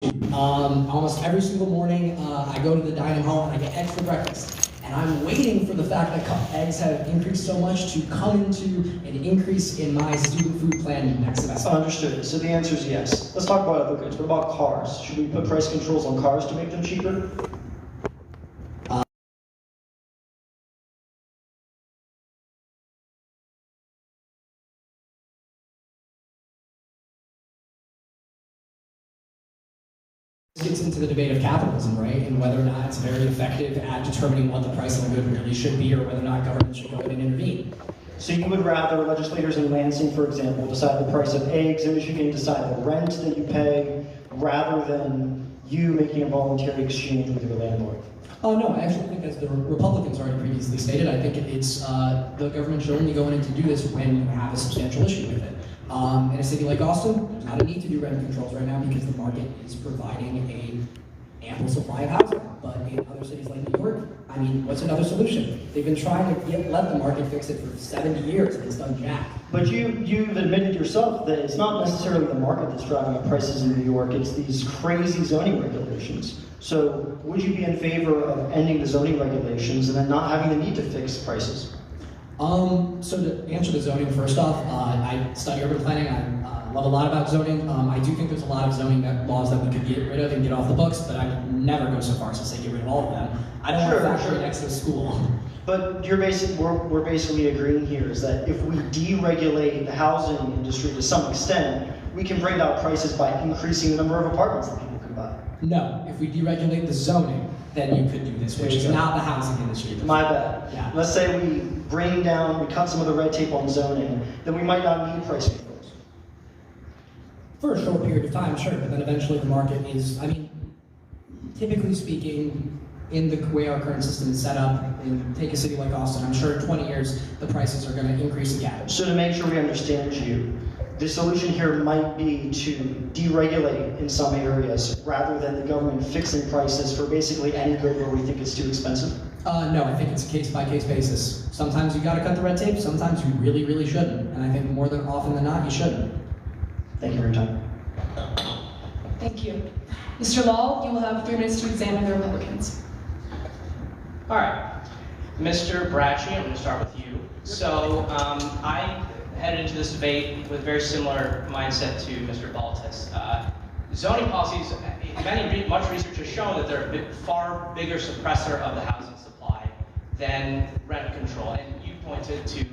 Almost every single morning, I go to the dining hall and I get eggs for breakfast. And I'm waiting for the fact that eggs have increased so much to come into an increase in my student food plan next semester. Understood. So the answer is yes. Let's talk about other goods. What about cars? Should we put price controls on cars to make them cheaper? Gets into the debate of capitalism, right? And whether or not it's very effective at determining what the price of a good really should be, or whether or not government should go in and intervene. So you would rather legislators in Lansing, for example, decide the price of eggs in Michigan, decide the rent that you pay, rather than you making a voluntary exchange with your landlord? Oh no, I actually think, as the Republicans already previously stated, I think it's the government should only go in to do this when you have a substantial issue with it. In a city like Austin, there's not a need to do rent controls right now because the market is providing an ample supply of housing. But in other cities like New York, I mean, what's another solution? They've been trying to let the market fix it for 70 years and it's done jack. But you've admitted yourself that it's not necessarily the market that's driving up prices in New York, it's these crazy zoning regulations. So would you be in favor of ending the zoning regulations and then not having the need to fix prices? So to answer the zoning, first off, I study urban planning. I love a lot about zoning. I do think there's a lot of zoning laws that we could get rid of and get off the books, but I would never go so far as to say get rid of all of them. I don't want a factory next to a school. But we're basically agreeing here is that if we deregulate the housing industry to some extent, we can bring down prices by increasing the number of apartments that people can buy. No, if we deregulate the zoning, then you could do this, which is not the housing industry. My bad. Yeah. Let's say we cut some of the red tape on zoning, then we might not need price controls. For a short period of time, sure, but then eventually the market is, I mean, typically speaking, in the way our current system is set up, and take a city like Austin, I'm sure in 20 years the prices are going to increase again. So to make sure we understand you, the solution here might be to deregulate in some areas rather than the government fixing prices for basically any good where we think it's too expensive? No, I think it's a case-by-case basis. Sometimes you gotta cut the red tape, sometimes you really, really shouldn't. And I think more than often than not, you shouldn't. Thank you for your time. Thank you. Mr. Law, you will have 3 minutes to examine the Republicans. All right, Mr. Bracci, I'm going to start with you. So I headed into this debate with a very similar mindset to Mr. Baltus. Zoning policies, much research has shown that they're a far bigger suppressor of the housing supply than rent control. And you pointed to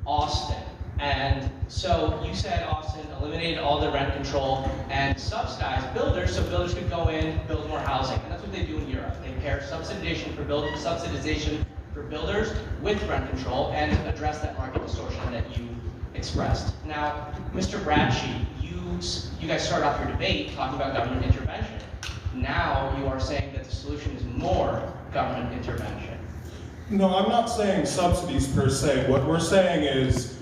Austin. And so you said Austin eliminated all the rent control and subsidized builders so builders could go in, build more housing. And that's what they do in Europe. They pair subsidization for builders with rent control and address that market distortion that you expressed. Now, Mr. Bracci, you guys started off your debate talking about government intervention. Now you are saying that the solution is more government intervention. No, I'm not saying subsidies per se. What we're saying is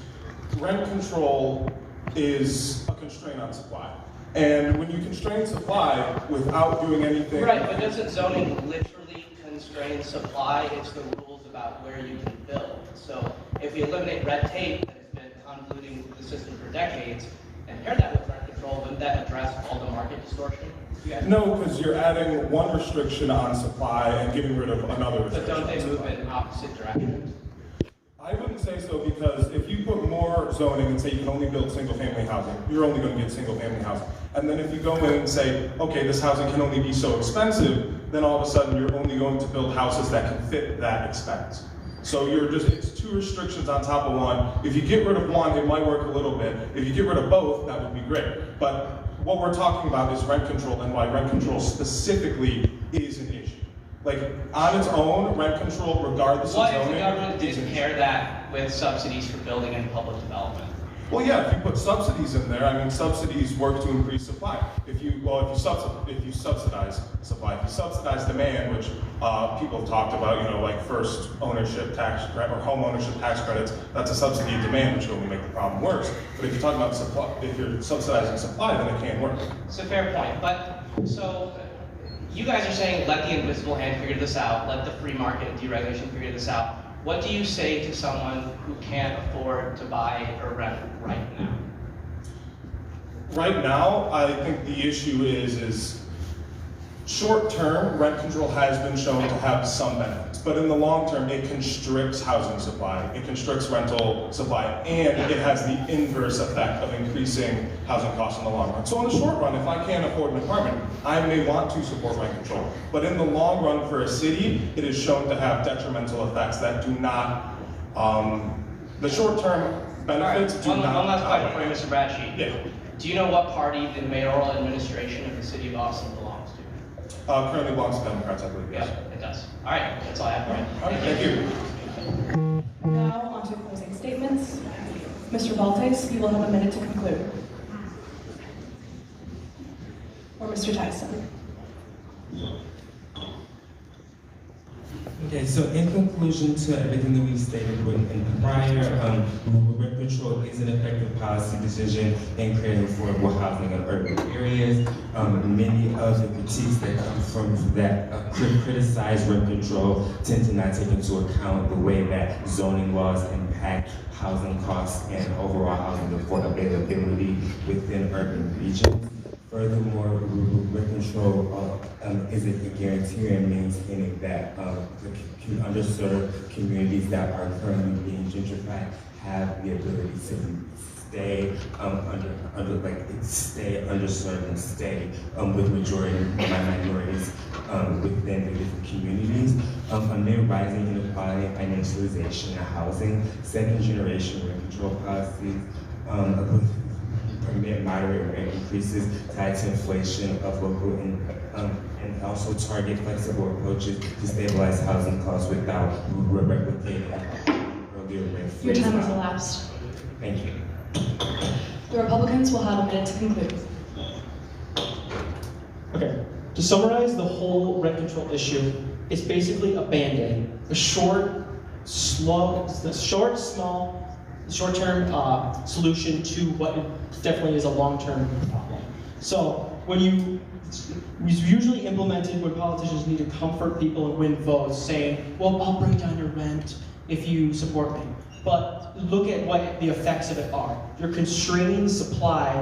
rent control is a constraint on supply. And when you constrain supply without doing anything... Right, but doesn't zoning literally constrain supply? It's the rules about where you can build. So if we eliminate red tape that has been convoluting the system for decades, and pair that with rent control, wouldn't that address all the market distortion? No, because you're adding one restriction on supply and getting rid of another restriction. But don't they move in opposite directions? I wouldn't say so, because if you put more zoning and say you can only build single-family housing, you're only going to get single-family housing. And then if you go in and say, okay, this housing can only be so expensive, then all of a sudden you're only going to build houses that can fit that expense. So it's 2 restrictions on top of one. If you get rid of one, it might work a little bit. If you get rid of both, that would be great. But what we're talking about is rent control, and why rent control specifically is an issue. Like, on its own, rent control, regardless of zoning... What if the government didn't pair that with subsidies for building and public development? Well, yeah, if you put subsidies in there, I mean, subsidies work to increase supply. If you subsidize supply, if you subsidize demand, which people have talked about, you know, like first ownership tax or home ownership tax credits, that's a subsidy of demand, which will only make the problem worse. But if you're talking about supply, if you're subsidizing supply, then it can't work. It's a fair point, but so you guys are saying let the invisible hand figure this out, let the free market and deregulation figure this out. What do you say to someone who can't afford to buy or rent right now? Right now, I think the issue is Short-term, rent control has been shown to have some benefits, but in the long term, it constricts housing supply, it constricts rental supply, and it has the inverse effect of increasing housing costs in the long run. So in the short run, if I can't afford an apartment, I may want to support rent control. But in the long run for a city, it is shown to have detrimental effects that do not, the short-term benefits do One not last question for outweigh. you, Mr. Bradshaw. Yeah. Do you know what party the mayoral administration of the city of Austin belongs to? Currently belongs to Democrats, I believe, yes. Yeah, it does. All right, that's all I have. All right, thank you. Now, on to closing statements. Mr. Baltes, you will have a minute to conclude. Or Mr. Tyson. Okay, so in conclusion to everything that we've stated in prior, rent control is an effective policy decision in creating affordable housing in urban areas. Many of the critiques that come from that criticize rent control tend to not take into account the way that zoning laws impact housing costs and overall housing availability within urban regions. Furthermore, rent control is a guarantee in maintaining that the underserved communities that are currently being gentrified have the ability to stay stay underserved and stay with majority minorities within the different communities. Amid rising inequality and financialization of housing, second generation rent control policies permit moderate rent increases tied to inflation of local and also target flexible approaches to stabilize housing costs without replicating earlier rent freeze. Your time has elapsed. Thank you. The Republicans will have a minute to conclude. Okay, to summarize the whole rent control issue, it's basically a Band-Aid. A short-term solution to what definitely is a long-term problem. So we usually implemented when politicians need to comfort people and win votes, saying, well, I'll bring down your rent if you support me. But look at what the effects of it are. You're constraining supply,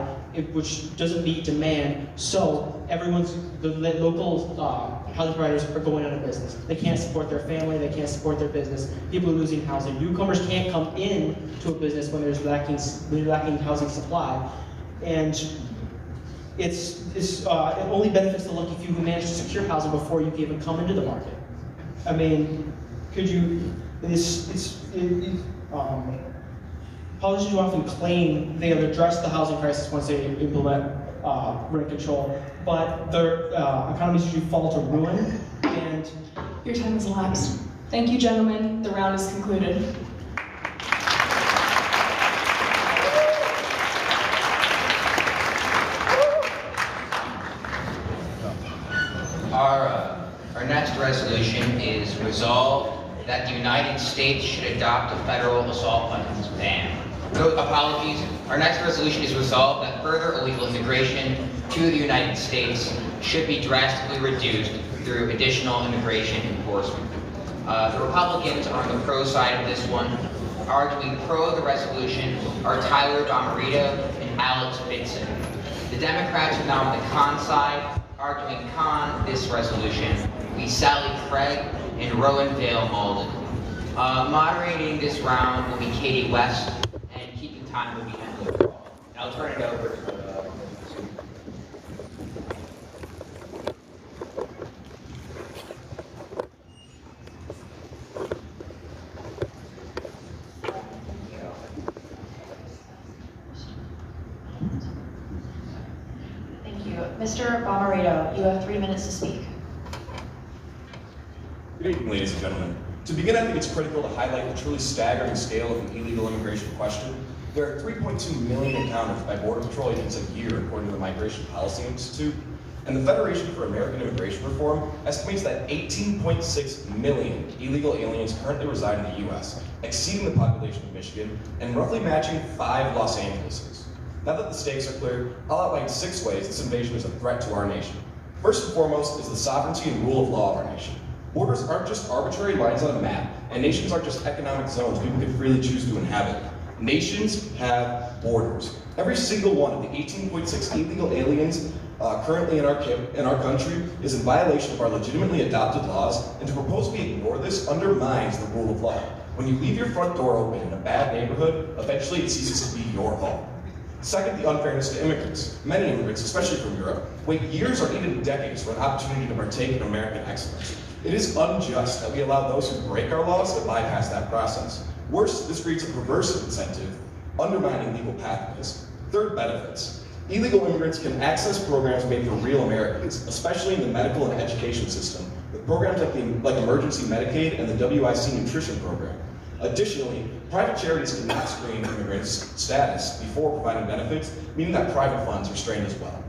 which doesn't meet demand, so the local housing providers are going out of business. They can't support their family, they can't support their business. People are losing housing. Newcomers can't come in to a business when there's lacking housing supply. And it only benefits the lucky few who manage to secure housing before you can even come into the market. I mean, politicians often claim they have addressed the housing crisis once they implement rent control, but their economies usually fall to ruin. And Your time has elapsed. Thank you, gentlemen. The round is concluded. Our next resolution is resolved that the United States should adopt a federal assault weapons ban. No, apologies. Our next resolution is resolved that further illegal immigration to the United States should be drastically reduced through additional immigration enforcement. The Republicans are on the pro side of this one. Arguing pro the resolution are Tyler Bomarito and Alex Bitson. The Democrats are now on the con side, arguing con this resolution will be Sally Craig and Rowan Dale Malden. Moderating this round will be Katie West, and keeping time will be Emily Paul. And I'll turn it over to Thank you. Mr. Bomarito, you have 3 minutes to speak. Good evening, ladies and gentlemen. To begin, I think it's critical to highlight the truly staggering scale of the illegal immigration question. There are 3.2 million encountered by Border Patrol agents a year, according to the Migration Policy Institute. And the Federation for American Immigration Reform estimates that 18.6 million illegal aliens currently reside in the U.S., exceeding the population of Michigan and roughly matching 5 Los Angeleses. Now that the stakes are clear, I'll outline 6 ways this invasion is a threat to our nation. First and foremost is the sovereignty and rule of law of our nation. Borders aren't just arbitrary lines on a map, and nations aren't just economic zones people can freely choose to inhabit. Nations have borders. Every single one of the 18.6 illegal aliens currently in our country is in violation of our legitimately adopted laws, and to propose we ignore this undermines the rule of law. When you leave your front door open in a bad neighborhood, eventually it ceases to be your home. Second, the unfairness to immigrants. Many immigrants, especially from Europe, wait years or even decades for an opportunity to partake in American excellence. It is unjust that we allow those who break our laws to bypass that process. Worse, this creates a perverse incentive, undermining legal pathways. Third, benefits. Illegal immigrants can access programs made for real Americans, especially in the medical and education system, with programs like Emergency Medicaid and the WIC Nutrition Program. Additionally, private charities cannot screen immigrants' status before providing benefits, meaning that private funds are strained as well.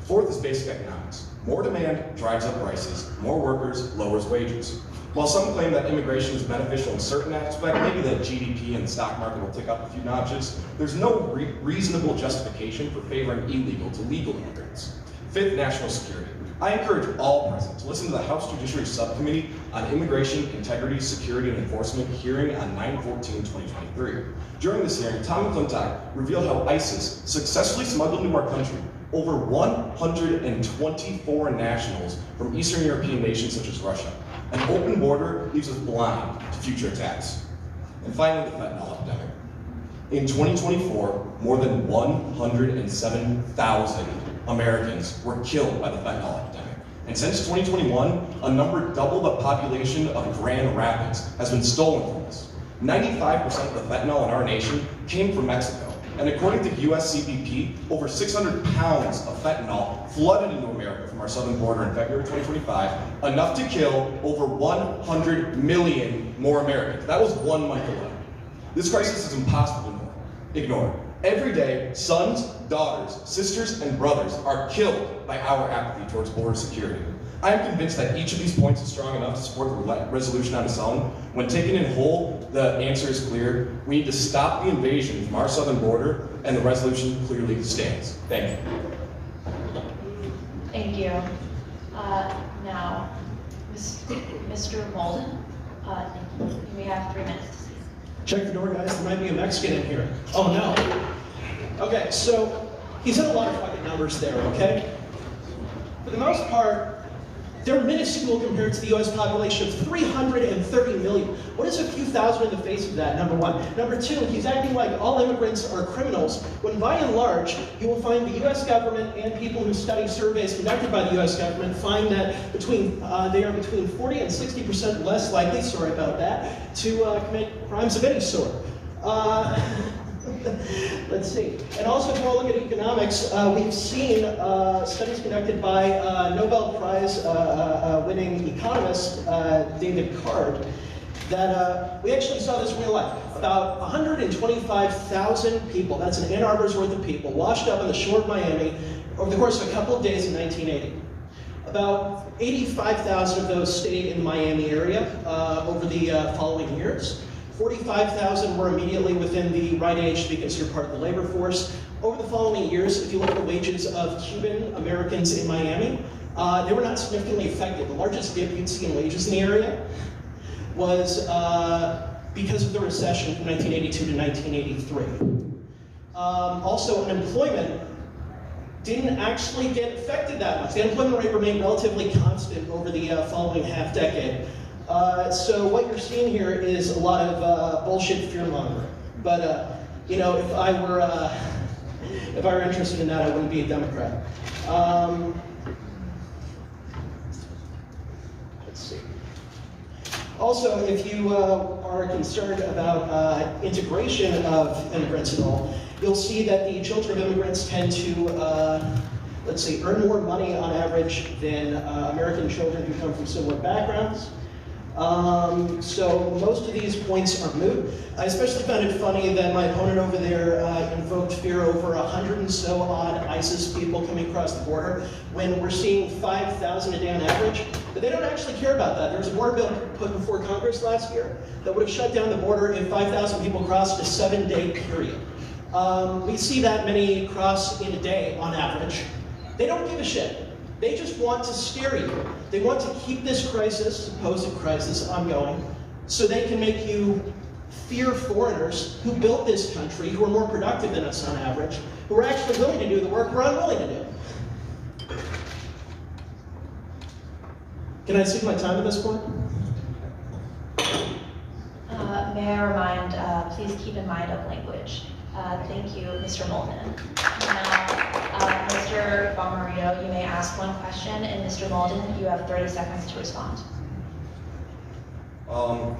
Fourth is basic economics. More demand drives up prices, more workers lowers wages. While some claim that immigration is beneficial in certain aspects, maybe that GDP and the stock market will tick up a few notches, there's no reasonable justification for favoring illegal to legal immigrants. Fifth, national security. I encourage all present to listen to the House Judiciary Subcommittee on Immigration, Integrity, Security, and Enforcement hearing on 9/14/2023. During this hearing, Tom McClintock revealed how ISIS successfully smuggled into our country over 124 nationals from Eastern European nations such as Russia. An open border leaves us blind to future attacks. And finally, the fentanyl epidemic. In 2024, more than 107,000 Americans were killed by the fentanyl epidemic. And since 2021, a number double the population of Grand Rapids has been stolen from us. 95% of the fentanyl in our nation came from Mexico. And according to US CBP, over 600 pounds of fentanyl flooded into America from our southern border in February 2025, enough to kill over 100 million more Americans. That was 1 month alone. This crisis is impossible to ignore. Every day, sons, daughters, sisters, and brothers are killed by our apathy towards border security. I am convinced that each of these points is strong enough to support the resolution on its own. When taken in whole, the answer is clear. We need to stop the invasion from our southern border, and the resolution clearly stands. Thank you. Thank you. Now, Mr. Malden, we have 3 minutes to speak. Check the door, guys. There might be a Mexican in here. Oh, no. Okay, so he's in a lot of fucking numbers there, okay? For the most part, they're minuscule compared to the US population of 330 million. What is a few thousand in the face of that, number one? Number two, he's acting like all immigrants are criminals, when by and large, you will find the US government and people who study surveys conducted by the US government find that they are between 40 and 60% less likely, sorry about that, to commit crimes of any sort. Let's see. And also, if you want to look at economics, we've seen studies conducted by Nobel Prize winning economist David Card that we actually saw this in real life. About 125,000 people, that's an Ann Arbor's worth of people, washed up on the shore of Miami over the course of a couple of days in 1980. About 85,000 of those stayed in the Miami area over the following years. 45,000 were immediately within the right age to be considered part of the labor force. Over the following years, if you look at the wages of Cuban Americans in Miami, they were not significantly affected. The largest dip you'd see in wages in the area was because of the recession from 1982 to 1983. Also, unemployment didn't actually get affected that much. The unemployment rate remained relatively constant over the following half decade. So what you're seeing here is a lot of bullshit fear-mongering. But you know, if I were interested in that, I wouldn't be a Democrat. Let's see. Also, if you are concerned about integration of immigrants and all, you'll see that the children of immigrants tend to, let's see, earn more money on average than American children who come from similar backgrounds. So most of these points are moot. I especially found it funny that my opponent over there invoked fear over 100 and so odd ISIS people coming across the border when we're seeing 5,000 a day on average. But they don't actually care about that. There was a border bill put before Congress last year that would have shut down the border if 5,000 people crossed a 7-day period. We see that many cross in a day on average. They don't give a shit. They just want to scare you. They want to keep this crisis, supposed crisis, ongoing, so they can make you fear foreigners who built this country, who are more productive than us on average, who are actually willing to do the work we're unwilling to do. Can I take my time at this point? May I remind, please keep in mind of language. Thank you, Mr. Molden. Now, Mr. Bomarito, you may ask one question, and Mr. Molden, you have 30 seconds to respond.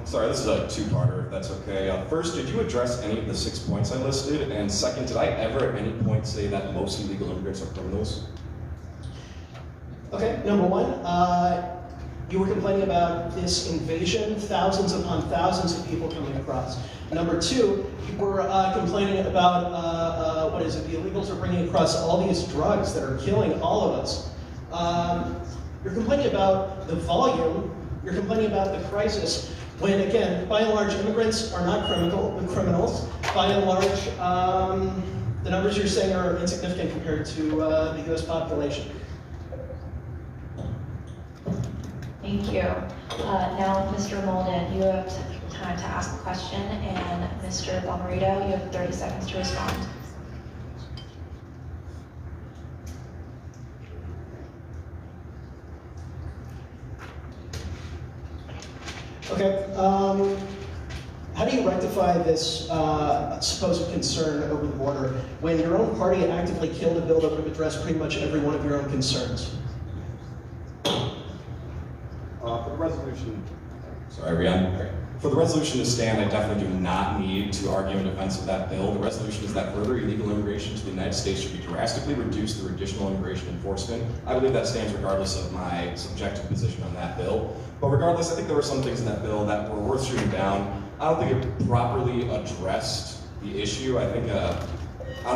Sorry, this is a two-parter, if that's okay. First, did you address any of the 6 points I listed? And second, did I ever at any point say that most illegal immigrants are criminals? Okay, number one, you were complaining about this invasion, thousands upon thousands of people coming across. Number two, you were complaining about, what is it, the illegals are bringing across all these drugs that are killing all of us. You're complaining about the volume, you're complaining about the crisis, when again, by and large, immigrants are not criminals. By and large, the numbers you're saying are insignificant compared to the US population. Thank you. Now, Mr. Molden, you have time to ask a question, and Mr. Bomarito, you have 30 seconds to respond. Okay, how do you rectify this supposed concern over the border when your own party actively killed a bill that would have addressed pretty much every one of your own concerns? For the resolution, sorry, Rian. For the resolution to stand, I definitely do not need to argue in defense of that bill. The resolution is that further illegal immigration to the United States should be drastically reduced through additional immigration enforcement. I believe that stands regardless of my subjective position on that bill. But regardless, I think there were some things in that bill that were worth shooting down. I don't think it properly addressed the issue. I don't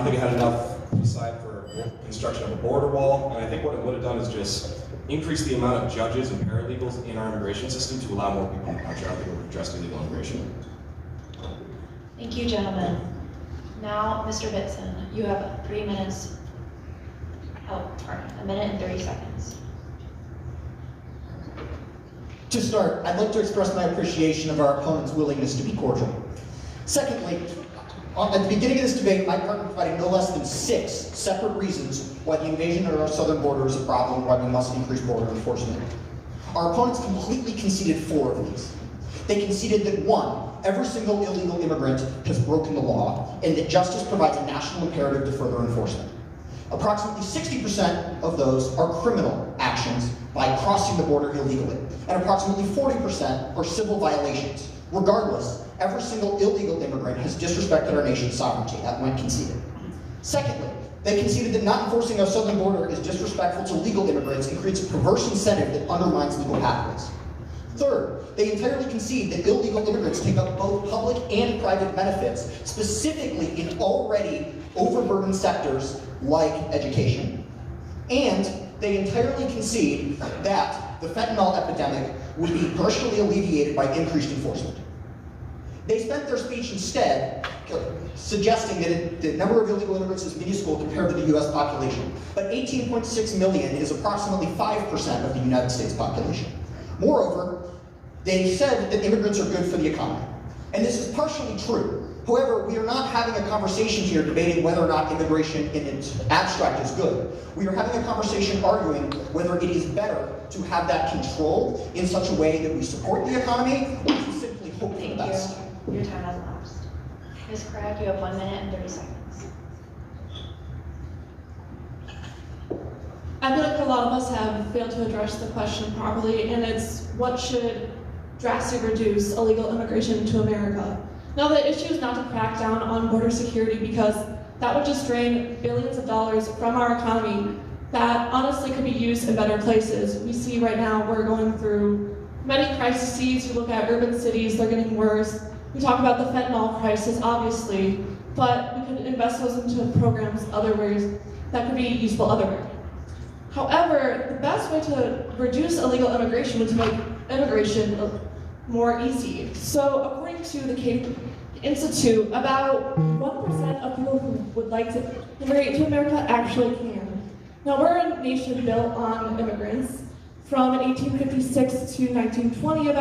think it had enough aside for construction of a border wall. And I think what it would have done is just increase the amount of judges and paralegals in our immigration system to allow more people in the country. I don't think it would have addressed illegal immigration. Thank you, gentlemen. Now, Mr. Bitson, you have 3 minutes. Oh, pardon, 1 minute and 30 seconds. To start, I'd like to express my appreciation of our opponent's willingness to be cordial. Secondly, at the beginning of this debate, my partner provided no less than 6 separate reasons why the invasion of our southern border is a problem, why we must increase border enforcement. Our opponents completely conceded 4 of these. They conceded that 1, every single illegal immigrant has broken the law, and that justice provides a national imperative to further enforcement. Approximately 60% of those are criminal actions by crossing the border illegally, and approximately 40% are civil violations. Regardless, every single illegal immigrant has disrespected our nation's sovereignty. That went conceded. Secondly, they conceded that not enforcing our southern border is disrespectful to legal immigrants and creates a perverse incentive that undermines legal pathways. Third, they entirely concede that illegal immigrants take up both public and private benefits, specifically in already overburdened sectors like education. And they entirely concede that the fentanyl epidemic would be partially alleviated by increased enforcement. They spent their speech instead suggesting that the number of illegal immigrants is minuscule compared to the US population, but 18.6 million is approximately 5% of the United States population. Moreover, they said that immigrants are good for the economy. And this is partially true. However, we are not having a conversation here debating whether or not immigration in its abstract is good. We are having a conversation arguing whether it is better to have that control in such a way that we support the economy or to simply hope for the best. Thank you. Your time has elapsed. Ms. Craig, you have 1 minute and 30 seconds. I feel like a lot of us have failed to address the question properly, and it's what should drastically reduce illegal immigration to America. Now, the issue is not to crack down on border security because that would just drain billions of dollars from our economy that honestly could be used in better places. We see right now we're going through many crises. You look at urban cities, they're getting worse. We talk about the fentanyl crisis, obviously, but we could invest those into programs other ways that could be useful otherwhere. However, the best way to reduce illegal immigration would to make immigration more easy. So according to the Cape Institute, about 1% of people who would like to immigrate to America actually can. Now, we're a nation built on immigrants. From 1856 to 1920,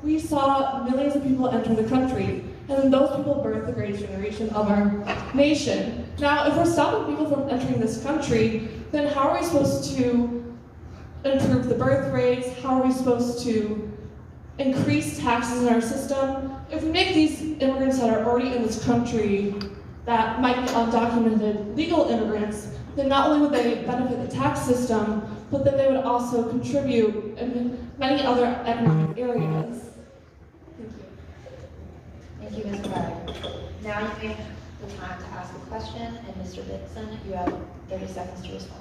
we saw millions of people enter the country, and then those people birthed the greatest generation of our nation. Now, if we're stopping people from entering this country, then how are we supposed to improve the birth rates? How are we supposed to increase taxes in our system? If we make these immigrants that are already in this country that might be undocumented legal immigrants, then not only would they benefit the tax system, but then they would also contribute in many other economic areas. Thank you, Ms. Craig. Now you may have the time to ask a question, and Mr. Dixon, you have 30 seconds to respond.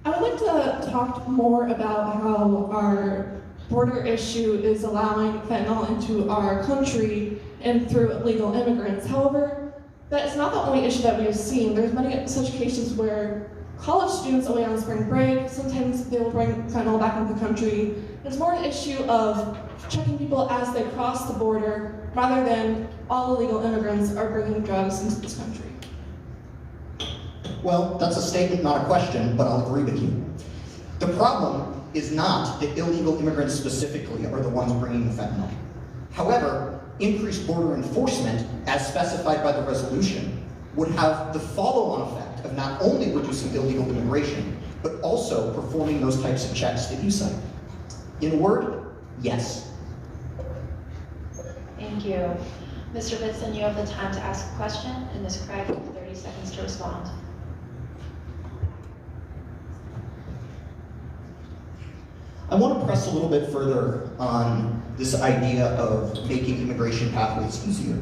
I would like to talk more about how our border issue is allowing fentanyl into our country and through illegal immigrants. However, that is not the only issue that we have seen. There's many such cases where college students away on spring break, sometimes they will bring fentanyl back into the country. It's more an issue of checking people as they cross the border rather than all illegal immigrants are bringing drugs into this country. Well, that's a statement, not a question, but I'll agree with you. The problem is not that illegal immigrants specifically are the ones bringing the fentanyl. However, increased border enforcement, as specified by the resolution, would have the follow-on effect of not only reducing illegal immigration, but also performing those types of checks that you cite. In a word, yes. Thank you. Mr. Bitson, you have the time to ask a question, and Ms. Craig, you have 30 seconds to respond. I want to press a little bit further on this idea of making immigration pathways easier.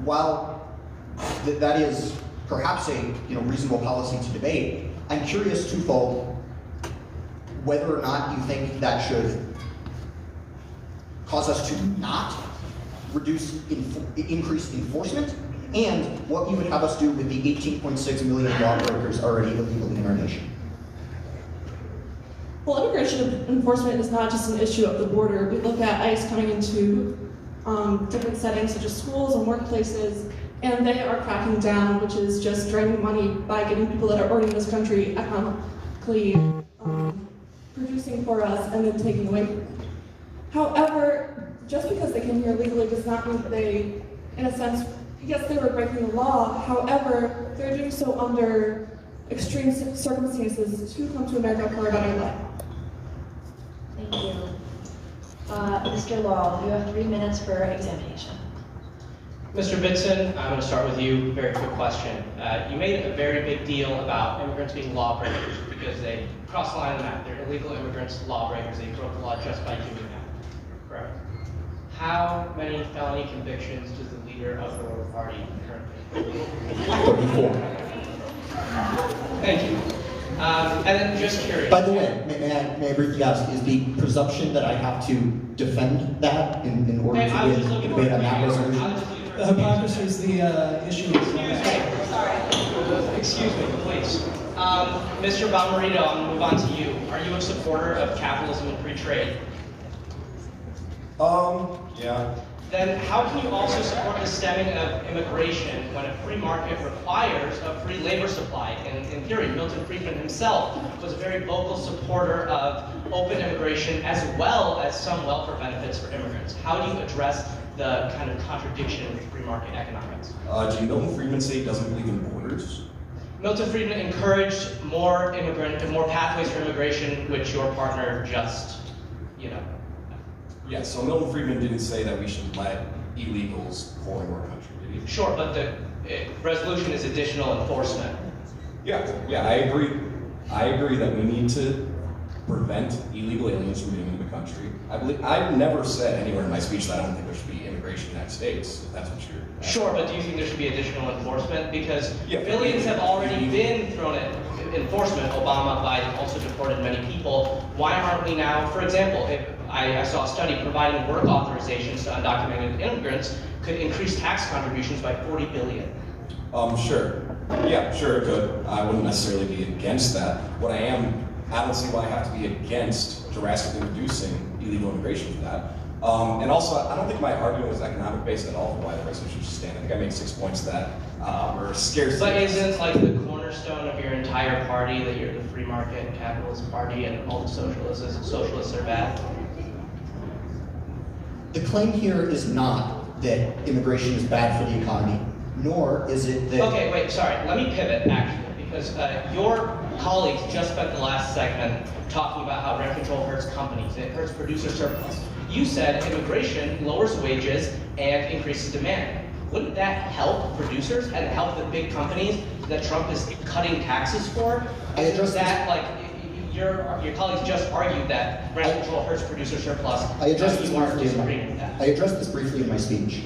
While that is perhaps a reasonable policy to debate, I'm curious twofold whether or not you think that should cause us to not increase enforcement, and what you would have us do with the 18.6 million lawbreakers already illegally in our nation. Well, immigration enforcement is not just an issue of the border. We look at ICE coming into different settings such as schools and workplaces, and they are cracking down, which is just draining money by getting people that are already in this country economically producing for us and then taking away from them. However, just because they came here legally does not mean that they, in a sense, yes, they were breaking the law. However, they're doing so under extreme circumstances to come to America for a better life. Thank you. Mr. Law, you have 3 minutes for examination. Mr. Bitson, I'm going to start with you. Very quick question. You made a very big deal about immigrants being lawbreakers because they cross the line of the map. They're illegal immigrants, lawbreakers. They broke the law just by doing that. Correct. How many felony convictions does the leader of your party currently hold? 34. Thank you. And then just curious. By the way, may I briefly ask, is the presumption that I have to defend that in order to win the debate on that resolution? Hypocrisy is the issue. Excuse me, please. Mr. Bomarito, I'm going to move on to you. Are you a supporter of capitalism and free trade? Yeah. Then how can you also support the stemming of immigration when a free market requires a free labor supply? In theory, Milton Friedman himself was a very vocal supporter of open immigration as well as some welfare benefits for immigrants. How do you address the kind of contradiction with free market economics? Do you know Friedman say he doesn't believe in borders? Milton Friedman encouraged more pathways for immigration, which your partner just, Yeah, so Milton Friedman didn't say that we should let illegals pour into our country, did he? Sure, but the resolution is additional enforcement. Yeah, I agree. I agree that we need to prevent illegal aliens from getting into the country. I've never said anywhere in my speech that I don't think there should be immigration in the United States, if that's what you're asking. Sure, but do you think there should be additional enforcement? Because billions have already been thrown at enforcement. Obama, Biden also deported many people. Why aren't we now, for example, I saw a study providing work authorizations to undocumented immigrants could increase tax contributions by $40 billion. Sure. Yeah, sure it could. I wouldn't necessarily be against that. I don't see why I have to be against drastically reducing illegal immigration for that. And also, I don't think my argument was economic based at all for why the resolution should stand. I think I made 6 points that were scarcely. But isn't like the cornerstone of your entire party that you're the free market capitalist party and all the socialists are bad? The claim here is not that immigration is bad for the economy, nor is it that... Okay, wait, sorry. Let me pivot, actually, because your colleagues just spent the last segment talking about how rent control hurts companies, it hurts producer surplus. You said immigration lowers wages and increases demand. Wouldn't that help producers and help the big companies that Trump is cutting taxes for? Is that like your colleagues just argued that rent control hurts producer surplus? I addressed You are disagreeing with that. I addressed this briefly in my speech.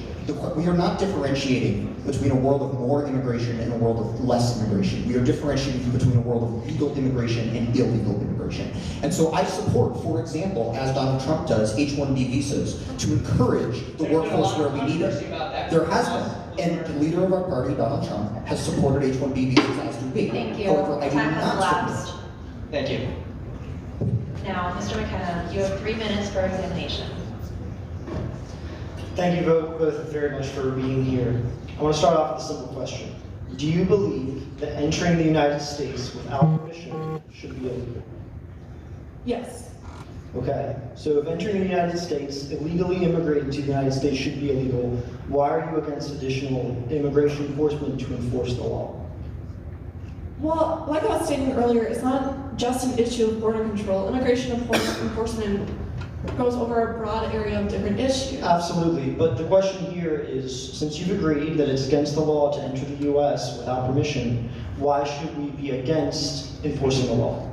We are not differentiating between a world of more immigration and a world of less immigration. We are differentiating between a world of legal immigration and illegal immigration. And so I support, for example, as Donald Trump does, H-1B visas to encourage the workforce where we need it. There has been. And the leader of our party, Donald Trump, has supported H-1B visas as do we. Thank you. However, I do Time has not elapsed. support. Thank you. Now, Mr. McKenna, you have 3 minutes for examination. Thank you both very much for being here. I want to start off with a simple question. Do you believe that entering the United States without permission should be illegal? Yes. Okay, so if entering the United States, illegally immigrating to the United States should be illegal, why are you against additional immigration enforcement to enforce the law? Well, like I was stating earlier, it's not just an issue of border control. Immigration enforcement goes over a broad area of different issues. Absolutely, but the question here is, since you've agreed that it's against the law to enter the U.S. without permission, why should we be against enforcing the law?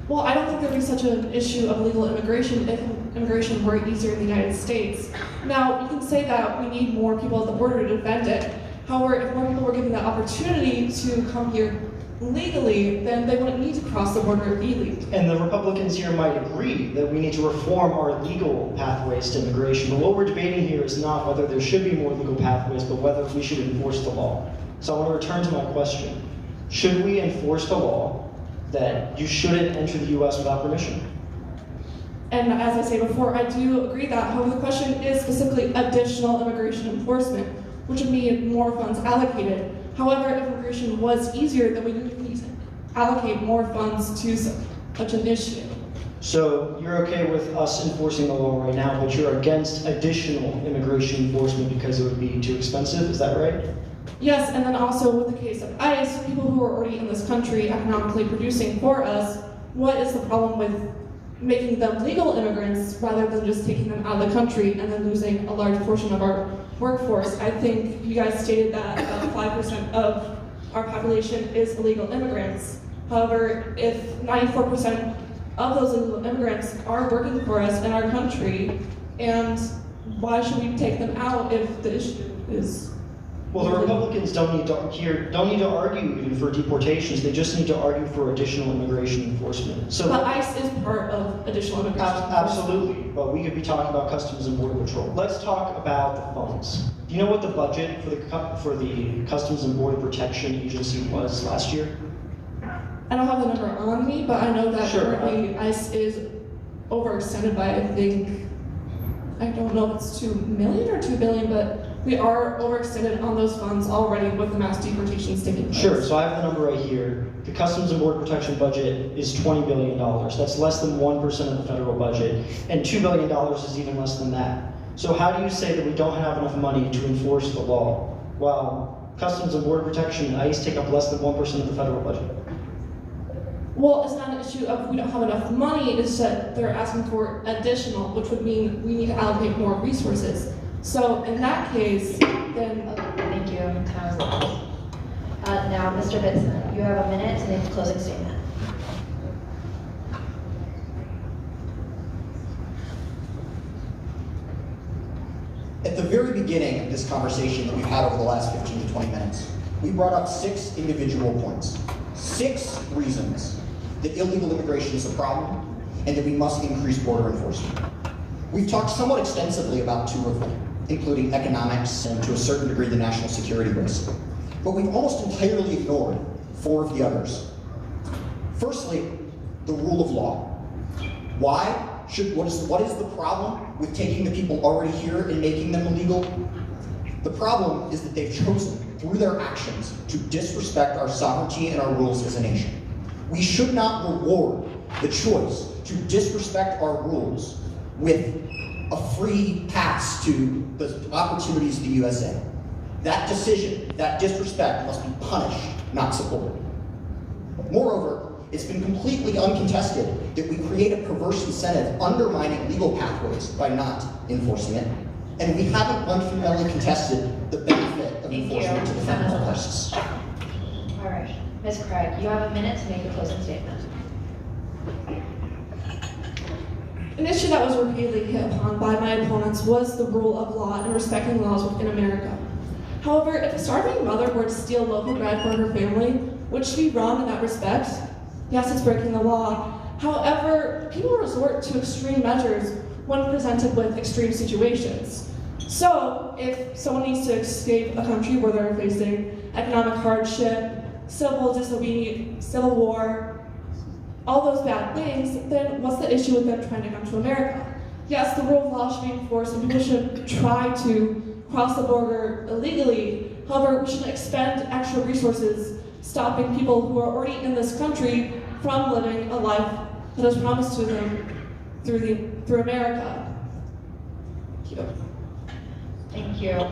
Well, I don't think there'd be such an issue of illegal immigration if immigration were easier in the United States. Now, you can say that we need more people at the border to defend it. However, if more people were given the opportunity to come here legally, then they wouldn't need to cross the border illegally. And the Republicans here might agree that we need to reform our legal pathways to immigration, but what we're debating here is not whether there should be more legal pathways, but whether we should enforce the law. So I want to return to my question. Should we enforce the law that you shouldn't enter the U.S. without permission? And as I say before, I do agree that. However, the question is specifically additional immigration enforcement, which would mean more funds allocated. However, if immigration was easier, then we need to allocate more funds to such an issue. So you're okay with us enforcing the law right now, but you're against additional immigration enforcement because it would be too expensive, is that right? Yes, and then also with the case of ICE, people who are already in this country economically producing for us, what is the problem with making them legal immigrants rather than just taking them out of the country and then losing a large portion of our workforce? I think you guys stated that about 5% of our population is illegal immigrants. However, if 94% of those illegal immigrants are working for us in our country, and why should we take them out if the issue is... Well, the Republicans don't need to argue even for deportations. They just need to argue for additional immigration enforcement. So, but ICE is part of additional immigration. Absolutely, but we could be talking about Customs and Border Patrol. Let's talk about the funds. Do you know what the budget for the Customs and Border Protection Agency was last year? I don't have the number on me, but I know that currently ICE is overextended by, I think, I don't know if it's 2 million or 2 billion, but we are overextended on those funds already with the mass deportations taking place. Sure, so I have the number right here. The Customs and Border Protection budget is $20 billion. That's less than 1% of the federal budget, and $2 billion is even less than that. So how do you say that we don't have enough money to enforce the law, while Customs and Border Protection and ICE take up less than 1% of the federal budget? Well, it's not an issue of we don't have enough money, it's that they're asking for additional, which would mean we need to allocate more resources. So in that case, then... Thank you. Time is up. Now, Mr. Bitson, you have a minute to make a closing statement. At the very beginning of this conversation that we've had over the last 15 to 20 minutes, we brought up 6 individual points. 6 reasons that illegal immigration is a problem and that we must increase border enforcement. We've talked somewhat extensively about 2 of them, including economics and to a certain degree the national security risk. But we've almost entirely ignored 4 of the others. Firstly, the rule of law. What is the problem with taking the people already here and making them illegal? The problem is that they've chosen, through their actions, to disrespect our sovereignty and our rules as a nation. We should not reward the choice to disrespect our rules with a free pass to the opportunities of the USA. That decision, that disrespect must be punished, not supported. Moreover, it's been completely uncontested that we create a perverse incentive undermining legal pathways by not enforcing it, and we haven't fundamentally contested the benefit of enforcement to defend all parties. All right, Ms. Craig, you have a minute to make a closing statement. An issue that was repeatedly hit upon by my opponents was the rule of law and respecting laws within America. However, if a starving mother were to steal local bread for her family, would she be wrong in that respect? Yes, it's breaking the law. However, people resort to extreme measures when presented with extreme situations. So, if someone needs to escape a country where they're facing economic hardship, civil disobedience, civil war, all those bad things, then what's the issue with them trying to come to America? Yes, the rule of law should be enforced and people should try to cross the border illegally. However, we shouldn't expend extra resources stopping people who are already in this country from living a life that is promised to them through America. Thank you. Thank you.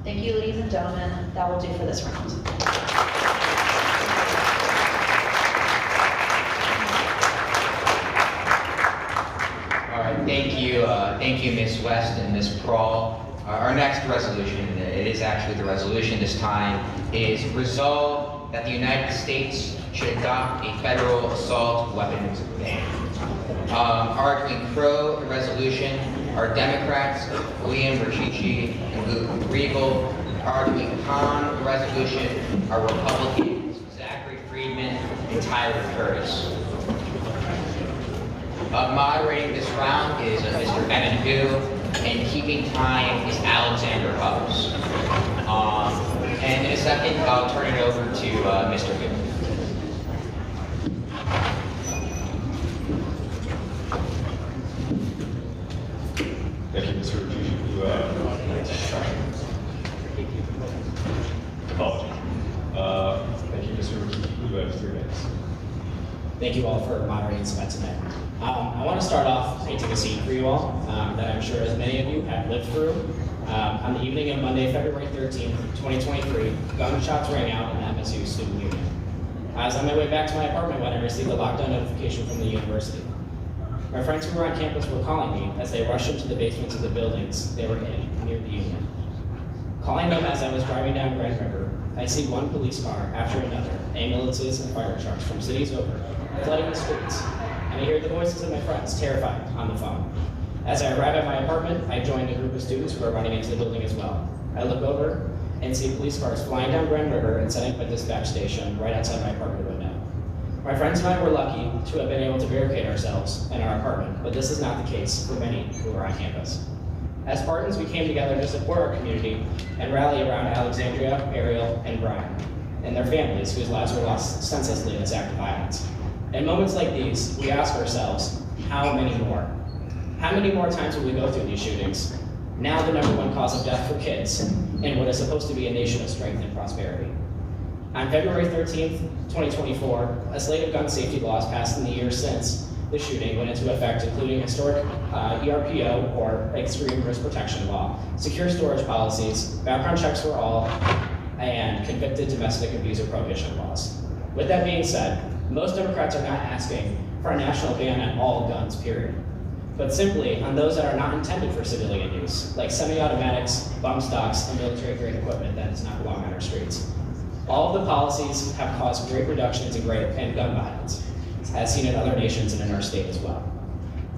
Thank you, ladies and gentlemen. That will do for this round. All right, thank you, Ms. West and Ms. Prawl. Our next resolution, it is actually the resolution this time, is resolve that the United States should adopt a federal assault weapons ban. Arguing pro the resolution are Democrats William Rachichi and Luke Riegel. Arguing con the resolution are Republicans Zachary Friedman and Tyler Curtis. Moderating this round is Mr. Evan Hu, and keeping time is Alexander Hubbs. And in a second, I'll turn it over to Mr. Hu. Thank you, Mr. Rachichi. Apologies. Thank you, Mr. Rachichi. You have 3 minutes. Thank you all for moderating this event tonight. I want to start off painting a scene for you all that I'm sure as many of you have lived through. On the evening of Monday, February 13th, 2023, gunshots rang out in the MSU Student Union. I was on my way back to my apartment when I received a lockdown notification from the university. My friends who were on campus were calling me as they rushed into the basements of the buildings they were in near the union. Calling them as I was driving down Grand River, I see one police car after another, ambulances and fire trucks from cities over, flooding the streets, and I hear the voices of my friends, terrified, on the phone. As I arrive at my apartment, I join a group of students who are running into the building as well. I look over and see police cars flying down Grand River and setting up a dispatch station right outside my apartment window. My friends and I were lucky to have been able to barricade ourselves in our apartment, but this is not the case for many who are on campus. As Spartans, we came together to support our community and rally around Alexandria, Ariel, and Brian, and their families whose lives were lost senselessly in this act of violence. In moments like these, we ask ourselves, how many more? How many more times will we go through these shootings? Now the #1 cause of death for kids in what is supposed to be a nation of strength and prosperity. On February 13th, 2024, a slate of gun safety laws passed in the years since the shooting went into effect, including historic ERPO, or Extreme Risk Protection Law, secure storage policies, background checks for all, and convicted domestic abuser prohibition laws. With that being said, most Democrats are not asking for a national ban on all guns, period, but simply on those that are not intended for civilian use, like semi-automatics, bump stocks, and military-grade equipment that does not belong on our streets. All of the policies have caused great reductions in gun violence, as seen in other nations and in our state as well.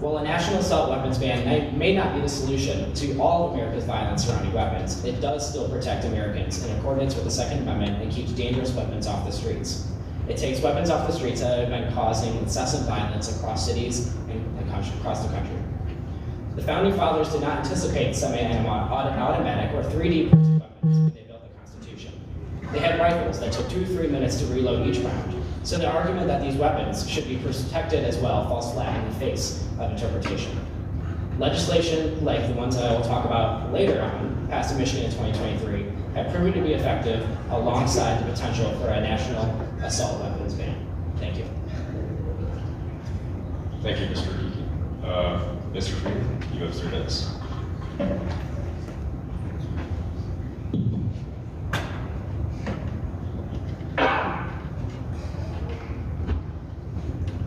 While a national assault weapons ban may not be the solution to all of America's violence surrounding weapons, it does still protect Americans in accordance with the Second Amendment and keeps dangerous weapons off the streets. It takes weapons off the streets that have been causing incessant violence across cities and across the country. The Founding Fathers did not anticipate semi-automatic or 3D printed weapons when they built the Constitution. They had rifles that took 2 to 3 minutes to reload each round. So the argument that these weapons should be protected as well falls flat in the face of interpretation. Legislation like the ones that I will talk about later on, passed in Michigan in 2023, have proven to be effective alongside the potential for a national assault weapons ban. Thank you. Thank you, Mr. Hickey. Mr. Freeman, you have 3 minutes.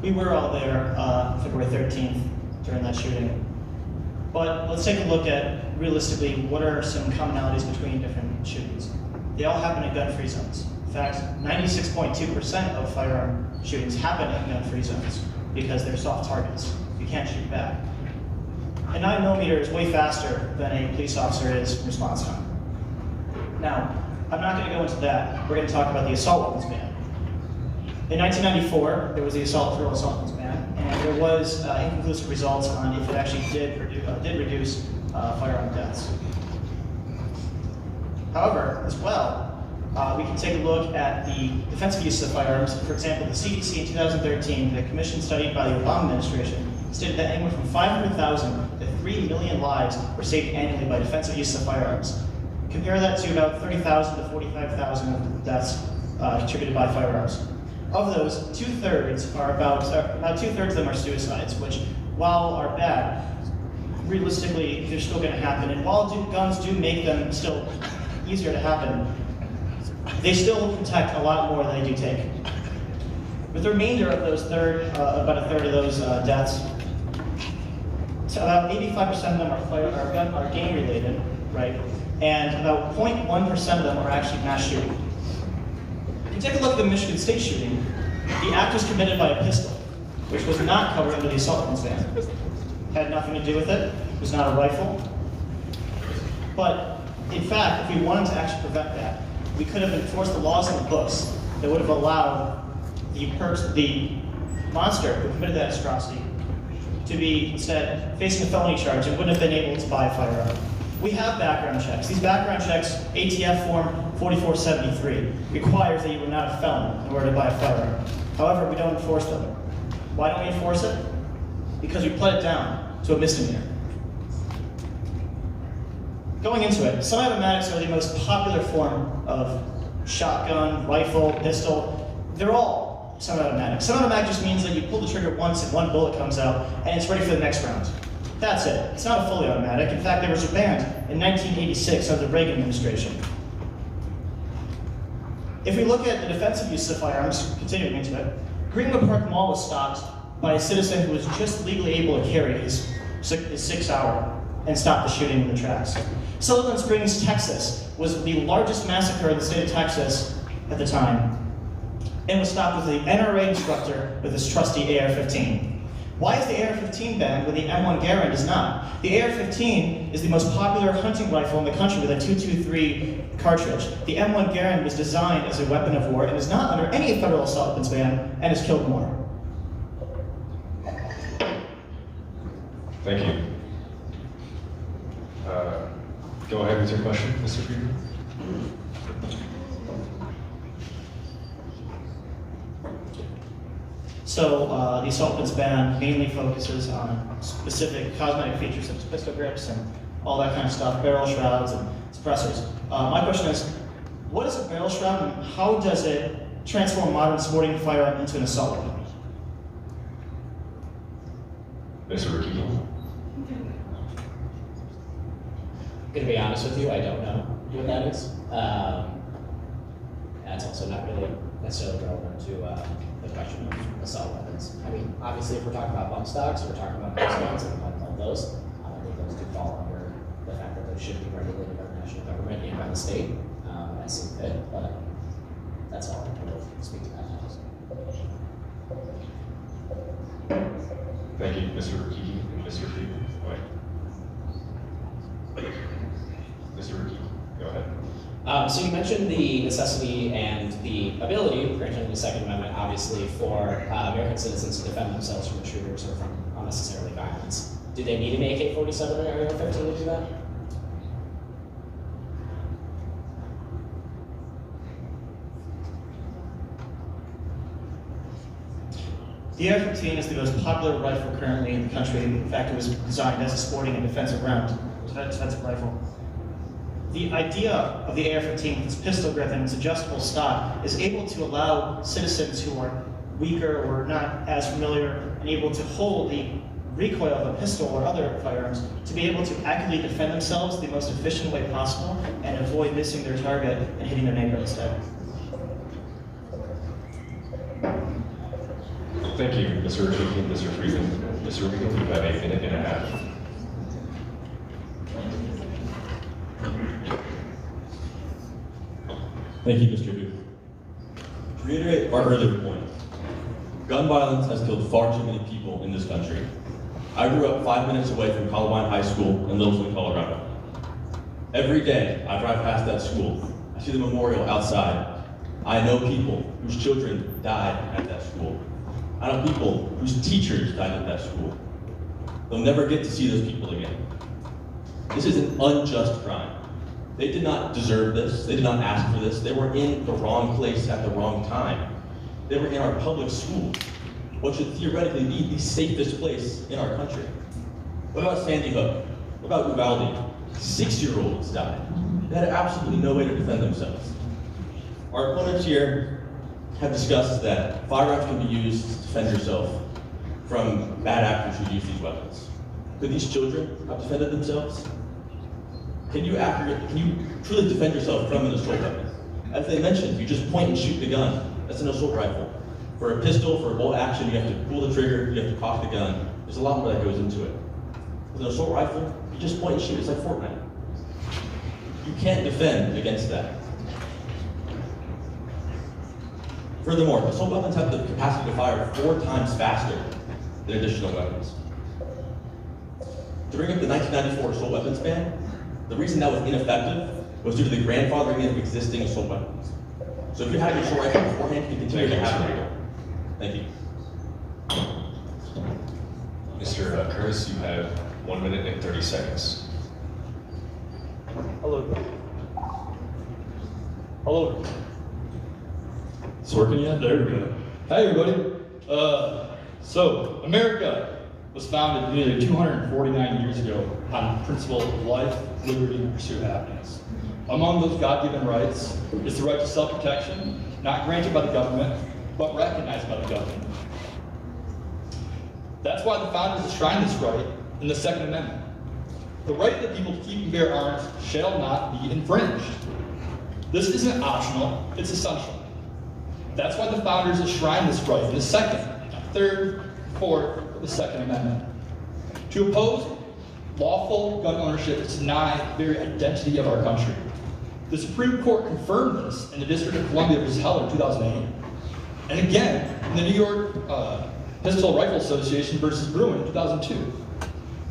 We were all there February 13th during that shooting. But let's take a look at, realistically, what are some commonalities between different shootings. They all happen in gun-free zones. In fact, 96.2% of firearm shootings happen in gun-free zones because they're soft targets. You can't shoot back. A 9mm is way faster than a police officer is in response time. Now, I'm not going to go into that. We're going to talk about the assault weapons ban. In 1994, there was the federal assault weapons ban, and there was inconclusive results on if it actually did reduce firearm deaths. However, as well, we can take a look at the defensive use of firearms. For example, the CDC in 2013, the commission studied by the Obama administration, stated that anywhere from 500,000 to 3 million lives were saved annually by defensive use of firearms. Compare that to about 30,000 to 45,000 deaths contributed by firearms. Of those, about two-thirds of them are suicides, which, while are bad, realistically, they're still going to happen. And while guns do make them still easier to happen, they still protect a lot more than they do take. With the remainder of those about a third of those deaths, so about 85% of them are gang-related, right? And about 0.1% of them are actually mass shooting. If you take a look at the Michigan State shooting, the act was committed by a pistol, which was not covered under the assault weapons ban. Had nothing to do with it. It was not a rifle. But in fact, if we wanted to actually prevent that, we could have enforced the laws in the books that would have allowed the monster who committed that atrocity to be instead facing a felony charge and wouldn't have been able to buy a firearm. We have background checks. These background checks, ATF form 4473, requires that you are not a felon in order to buy a firearm. However, we don't enforce them. Why don't we enforce it? Because we pled it down to a misdemeanor. Going into it, semi-automatics are the most popular form of shotgun, rifle, pistol. They're all semi-automatic. Semi-automatic just means that you pull the trigger once and one bullet comes out and it's ready for the next round. That's it. It's not a fully automatic. In fact, they were banned in 1986 under the Reagan administration. If we look at the defensive use of firearms, continuing into it, Greenwood Park Mall was stopped by a citizen who was just legally able to carry his 6-hour and stop the shooting in the tracks. Sutherland Springs, Texas was the largest massacre in the state of Texas at the time and was stopped with the NRA instructor with his trusty AR-15. Why is the AR-15 banned when the M1 Garand is not? The AR-15 is the most popular hunting rifle in the country with a .223 cartridge. The M1 Garand was designed as a weapon of war and is not under any federal assault weapons ban and has killed more. Thank you. Go ahead with your question, Mr. Friedman. So the assault weapons ban mainly focuses on specific cosmetic features such as pistol grips and all that kind of stuff, barrel shrouds and suppressors. My question is, what is a barrel shroud and how does it transform a modern sporting firearm into an assault weapon? Mr. Ricky. I'm gonna be honest with you, I don't know what that is. That's also not really necessarily relevant to the question of assault weapons. I mean, obviously, if we're talking about bump stocks, we're talking about bump stocks and all those. I think those do fall under the fact that those should be regulated by the national government and by the state as see fit. But that's all I can really speak to that. Thank you, Mr. Ricky and Mr. Friedman. Mr. Ricky, go ahead. So you mentioned the necessity and the ability, granted in the Second Amendment, obviously, for American citizens to defend themselves from intruders or from unnecessarily violence. Do they need an AK-47 or AR-15 to do that? The AR-15 is the most popular rifle currently in the country. In fact, it was designed as a sporting and defensive rifle. The idea of the AR-15 with its pistol grip and its adjustable stock is able to allow citizens who are weaker or not as familiar and able to hold the recoil of a pistol or other firearms to be able to accurately defend themselves the most efficient way possible and avoid missing their target and hitting their neighbor instead. Thank Thank you, Mr. Shaky and Mr. Friedman. Mr. Regan, you have 1.5 minutes. Thank you, Mr. Booth. To reiterate our earlier point, gun violence has killed far too many people in this country. I grew up 5 minutes away from Columbine High School in Littleton, Colorado. Every day I drive past that school, I see the memorial outside. I know people whose children died at that school. I know people whose teachers died at that school. They'll never get to see those people again. This is an unjust crime. They did not deserve this. They did not ask for this. They were in the wrong place at the wrong time. They were in our public schools, what should theoretically be the safest place in our country. What about Sandy Hook? What about Uvalde? 6-year-olds died. They had absolutely no way to defend themselves. Our opponents here have discussed that firearms can be used to defend yourself from bad actors who use these weapons. Could these children have defended themselves? Can you truly defend yourself from an assault weapon? As they mentioned, you just point and shoot the gun. That's an assault rifle. For a pistol, for a bolt action, you have to pull the trigger, you have to cock the gun. There's a lot more that goes into it. With an assault rifle, you just point and shoot. It's like Fortnite. You can't defend against that. Furthermore, assault weapons have the capacity to fire 4 times faster than additional weapons. To bring up the 1994 assault weapons ban, the reason that was ineffective was due to the grandfathering in of existing assault weapons. So if you had your assault rifle beforehand, you can continue to have it. Thank you. Mr. Curtis, you have 1 minute and 30 seconds. Hello. Hello. It's working yet? There we go. Hi, everybody. So, America was founded nearly 249 years ago on the principle of life, liberty, and pursuit of happiness. Among those God-given rights is the right to self-protection, not granted by the government, but recognized by the government. That's why the founders enshrined this right in the Second Amendment. The right of the people to keep and bear arms shall not be infringed. This isn't optional, it's essential. That's why the founders enshrined this right in the Second, Third, Fourth, or the Second Amendment. To oppose lawful gun ownership is to deny the very identity of our country. The Supreme Court confirmed this in the District of Columbia v. Heller in 2008. And again, in the New York Pistol Rifle Association v. Bruin in 2002.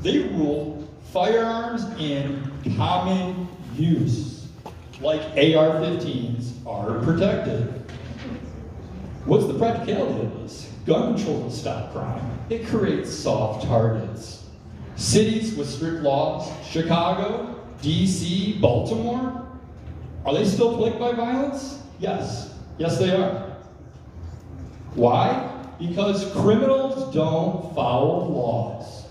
They ruled firearms in common use, like AR-15s, are protected. What's the practicality of this? Gun control will stop crime. It creates soft targets. Cities with strict laws, Chicago, DC, Baltimore, are they still plagued by violence? Yes. Yes, they are. Why? Because criminals don't follow laws.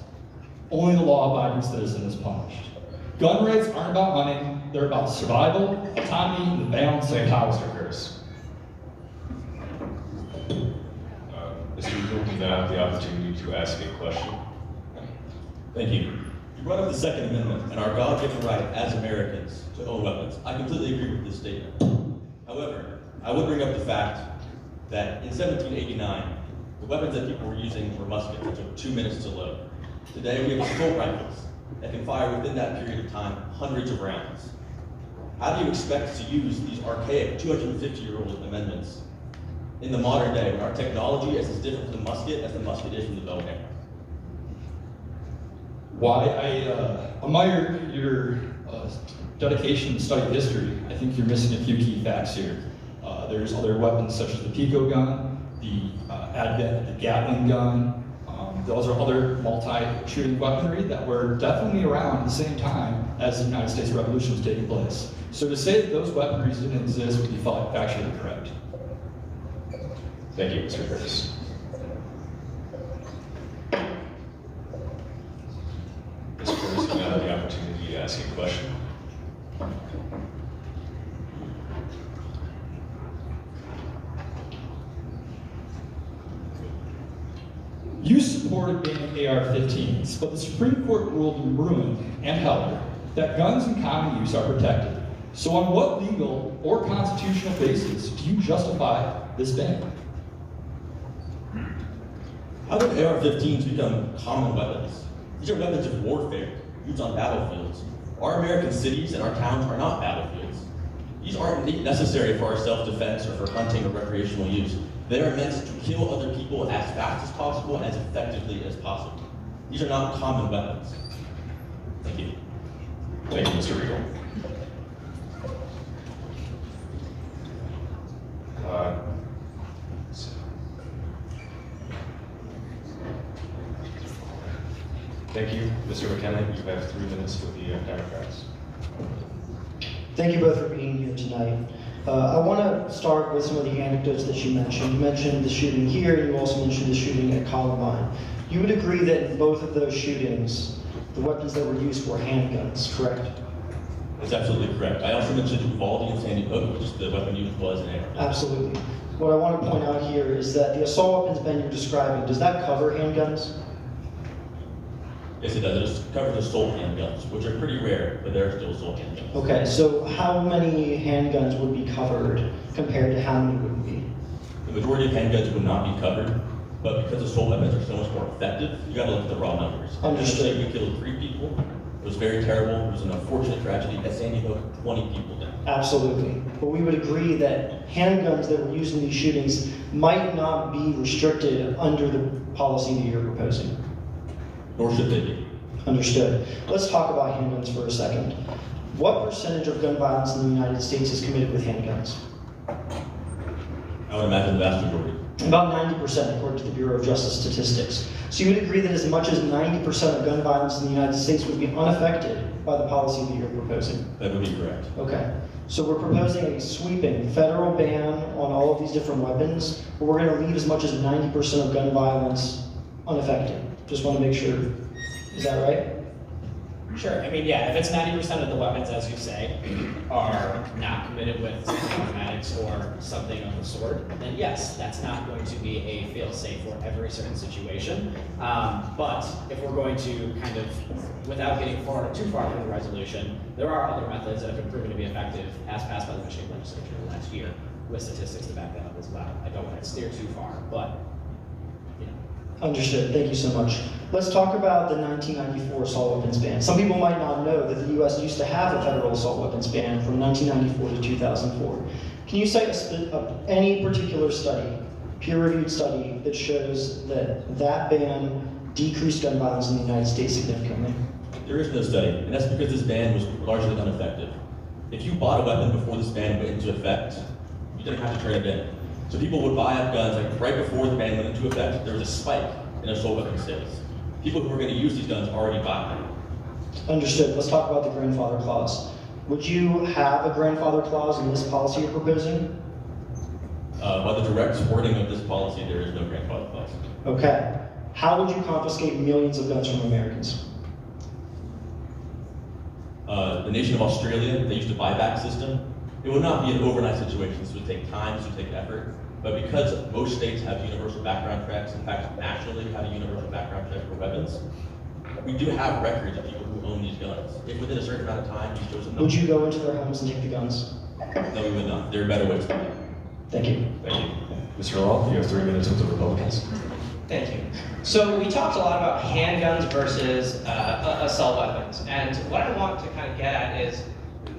Only the law-abiding citizen is punished. Gun rights aren't about money, they're about survival, autonomy, and the balance of power. Mr. Curtis. Mr. Eagle, you now have the opportunity to ask a question. Thank you. You brought up the Second Amendment and our God-given right as Americans to own weapons. I completely agree with this statement. However, I would bring up the fact that in 1789, the weapons that people were using were muskets that took 2 minutes to load. Today we have assault rifles that can fire within that period of time hundreds of rounds. How do you expect to use these archaic 250-year-old amendments in the modern day when our technology is as different from the musket as the musket is from the bow and arrow? Why I admire your dedication to study history. I think you're missing a few key facts here. There's other weapons such as the Pico gun, the advent of the Gatling gun. Those are other multi-shooting weaponry that were definitely around at the same time as the United States Revolution was taking place. So to say that those weaponries didn't exist would be factually correct. Thank you, Mr. Curtis. Mr. Curtis, you now have the opportunity to ask a question. You supported banning AR-15s, but the Supreme Court ruled in Bruin and Heller that guns in common use are protected. So on what legal or constitutional basis do you justify this ban? How did AR-15s become common weapons? These are weapons of warfare, used on battlefields. Our American cities and our towns are not battlefields. These aren't necessary for our self-defense or for hunting or recreational use. They are meant to kill other people as fast as possible and as effectively as possible. These are not common weapons. Thank you. Thank you, Mr. Regal. Thank you, Mr. McKenna. You have 3 minutes for the Democrats. Thank you both for being here tonight. I want to start with some of the anecdotes that you mentioned. You mentioned the shooting here, and you also mentioned the shooting at Columbine. You would agree that in both of those shootings, the weapons that were used were handguns, correct? That's absolutely correct. I also mentioned Uvalde and Sandy Hook, which the weapon used was an AR. Absolutely. What I want to point out here is that the assault weapons ban you're describing, does that cover handguns? Yes, it does. It covers assault handguns, which are pretty rare, but they're still assault handguns. Okay, so how many handguns would be covered compared to how many wouldn't be? The majority of handguns would not be covered, but because assault weapons are so much more effective, you got to look at the raw numbers. Understood. We killed 3 people. It was very terrible. It was an unfortunate tragedy. At Sandy Hook, 20 people died. Absolutely. But we would agree that handguns that were used in these shootings might not be restricted under the policy that you're proposing. Nor should they be. Understood. Let's talk about handguns for a second. What percentage of gun violence in the United States is committed with handguns? I would imagine the vast majority. About 90%, according to the Bureau of Justice Statistics. So you would agree that as much as 90% of gun violence in the United States would be unaffected by the policy that you're proposing? That would be correct. Okay. So we're proposing a sweeping federal ban on all of these different weapons, but we're going to leave as much as 90% of gun violence unaffected. Just want to make sure. Is that right? Sure. I mean, yeah, if it's 90% of the weapons, as you say, are not committed with automatics or something of the sort, then yes, that's not going to be a fail-safe for every certain situation. But if we're going to kind of, without getting too far from the resolution, there are other methods that have been proven to be effective, as passed by the Michigan legislature last year, with statistics to back that up as well. I don't want to steer too far, but Understood. Thank you so much. Let's talk about the 1994 assault weapons ban. Some people might not know that the U.S. used to have a federal assault weapons ban from 1994 to 2004. Can you cite any particular study, peer-reviewed study, that shows that that ban decreased gun violence in the United States significantly? There is no study, and that's because this ban was largely ineffective. If you bought a weapon before this ban went into effect, you didn't have to turn it in. So people would buy up guns, like right before the ban went into effect, there was a spike in assault weapon sales. People who were going to use these guns already bought them. Understood. Let's talk about the grandfather clause. Would you have a grandfather clause in this policy you're proposing? By the direct wording of this policy, there is no grandfather clause. Okay. How would you confiscate millions of guns from Americans? The nation of Australia, they used a buyback system. It would not be an overnight situation. This would take time, this would take effort. But because most states have universal background checks, in fact, nationally have a universal background check for weapons, we do have records of people who own these guns. If within a certain amount of time you chose them. Would you go into their homes and take the guns? No, we would not. There are better ways to do it. Thank you. Thank you. Mr. Law, you have 3 minutes with the Republicans. Thank you. So we talked a lot about handguns versus assault weapons. And what I want to kind of get at is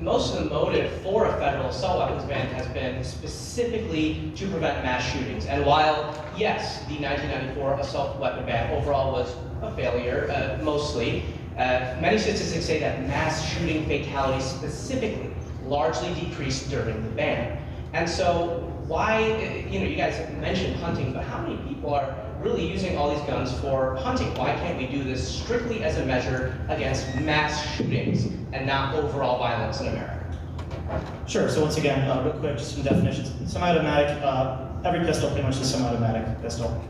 most of the motive for a federal assault weapons ban has been specifically to prevent mass shootings. And while, yes, the 1994 assault weapon ban overall was a failure, mostly, many statistics say that mass shooting fatalities specifically largely decreased during the ban. And so why, you guys mentioned hunting, but how many people are really using all these guns for hunting? Why can't we do this strictly as a measure against mass shootings and not overall violence in America? Sure, so once again, real quick, just some definitions. Semi-automatic, every pistol pretty much is a semi-automatic pistol.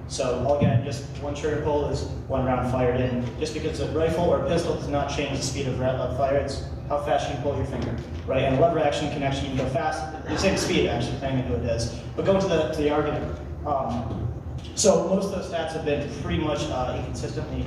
So again, just one trigger pull is one round fired in. Just because a rifle or a pistol does not change the speed of fire, it's how fast you can pull your finger, right? And lever action can actually go fast, the same speed actually, depending on who it is. But going to the argument, So most of those stats have been pretty much inconsistently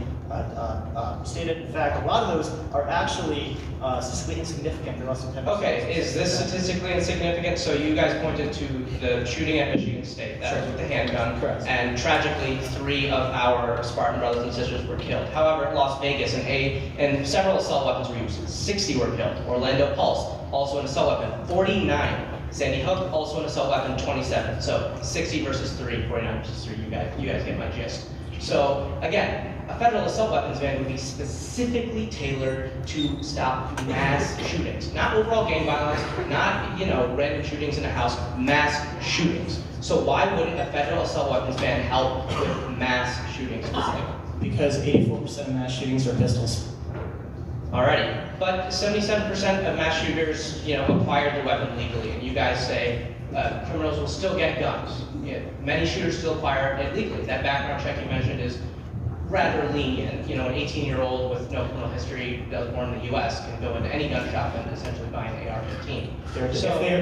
stated. In fact, a lot of those are actually statistically insignificant. They're less than 10%. Okay, is this statistically insignificant? So you guys pointed to the shooting at Michigan State, that was with the handgun. Correct. And tragically, 3 of our Spartan brothers and sisters were killed. However, in Las Vegas, and several assault weapons were used. 60 were killed. Orlando Pulse, also an assault weapon, 49. Sandy Hook, also an assault weapon, 27. So 60 versus 3, 49 versus 3. You guys get my gist. So again, a federal assault weapons ban would be specifically tailored to stop mass shootings, not overall gang violence, not random shootings in a house, mass shootings. So why wouldn't a federal assault weapons ban help with mass shootings specifically? Because 84% of mass shootings are pistols. Alrighty, but 77% of mass shooters, acquire the weapon legally, and you guys say criminals will still get guns. Many shooters still acquire it legally. That background check you mentioned is rather lenient. An 18-year-old with no criminal history that was born in the U.S. can go into any gun shop and essentially buy an AR-15.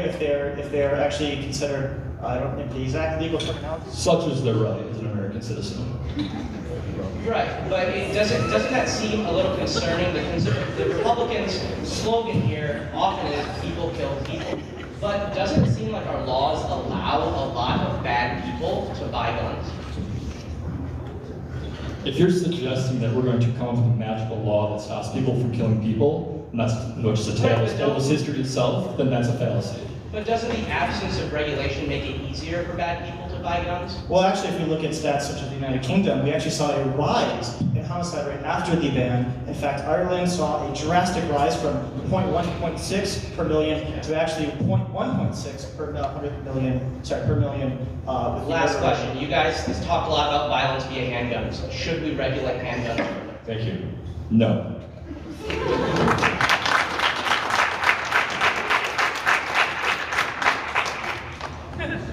If they're actually considered, I don't think the exact legal terminology. Such is their right as an American citizen. Right, but doesn't that seem a little concerning? The Republicans' slogan here often is "people kill people," but doesn't it seem like our laws allow a lot of bad people to buy guns? If you're suggesting that we're going to come up with a magical law that stops people from killing people, and that's just a tale as old as history itself, then that's a fallacy. But doesn't the absence of regulation make it easier for bad people to buy guns? Well, actually, if you look at stats such as the United Kingdom, we actually saw a rise in homicide rate after the ban. In fact, Ireland saw a drastic rise from 0.1 to 0.6 per million to actually 1.6 per million. Last question. You guys talked a lot about violence via handguns. Should we regulate handguns? Thank you. No.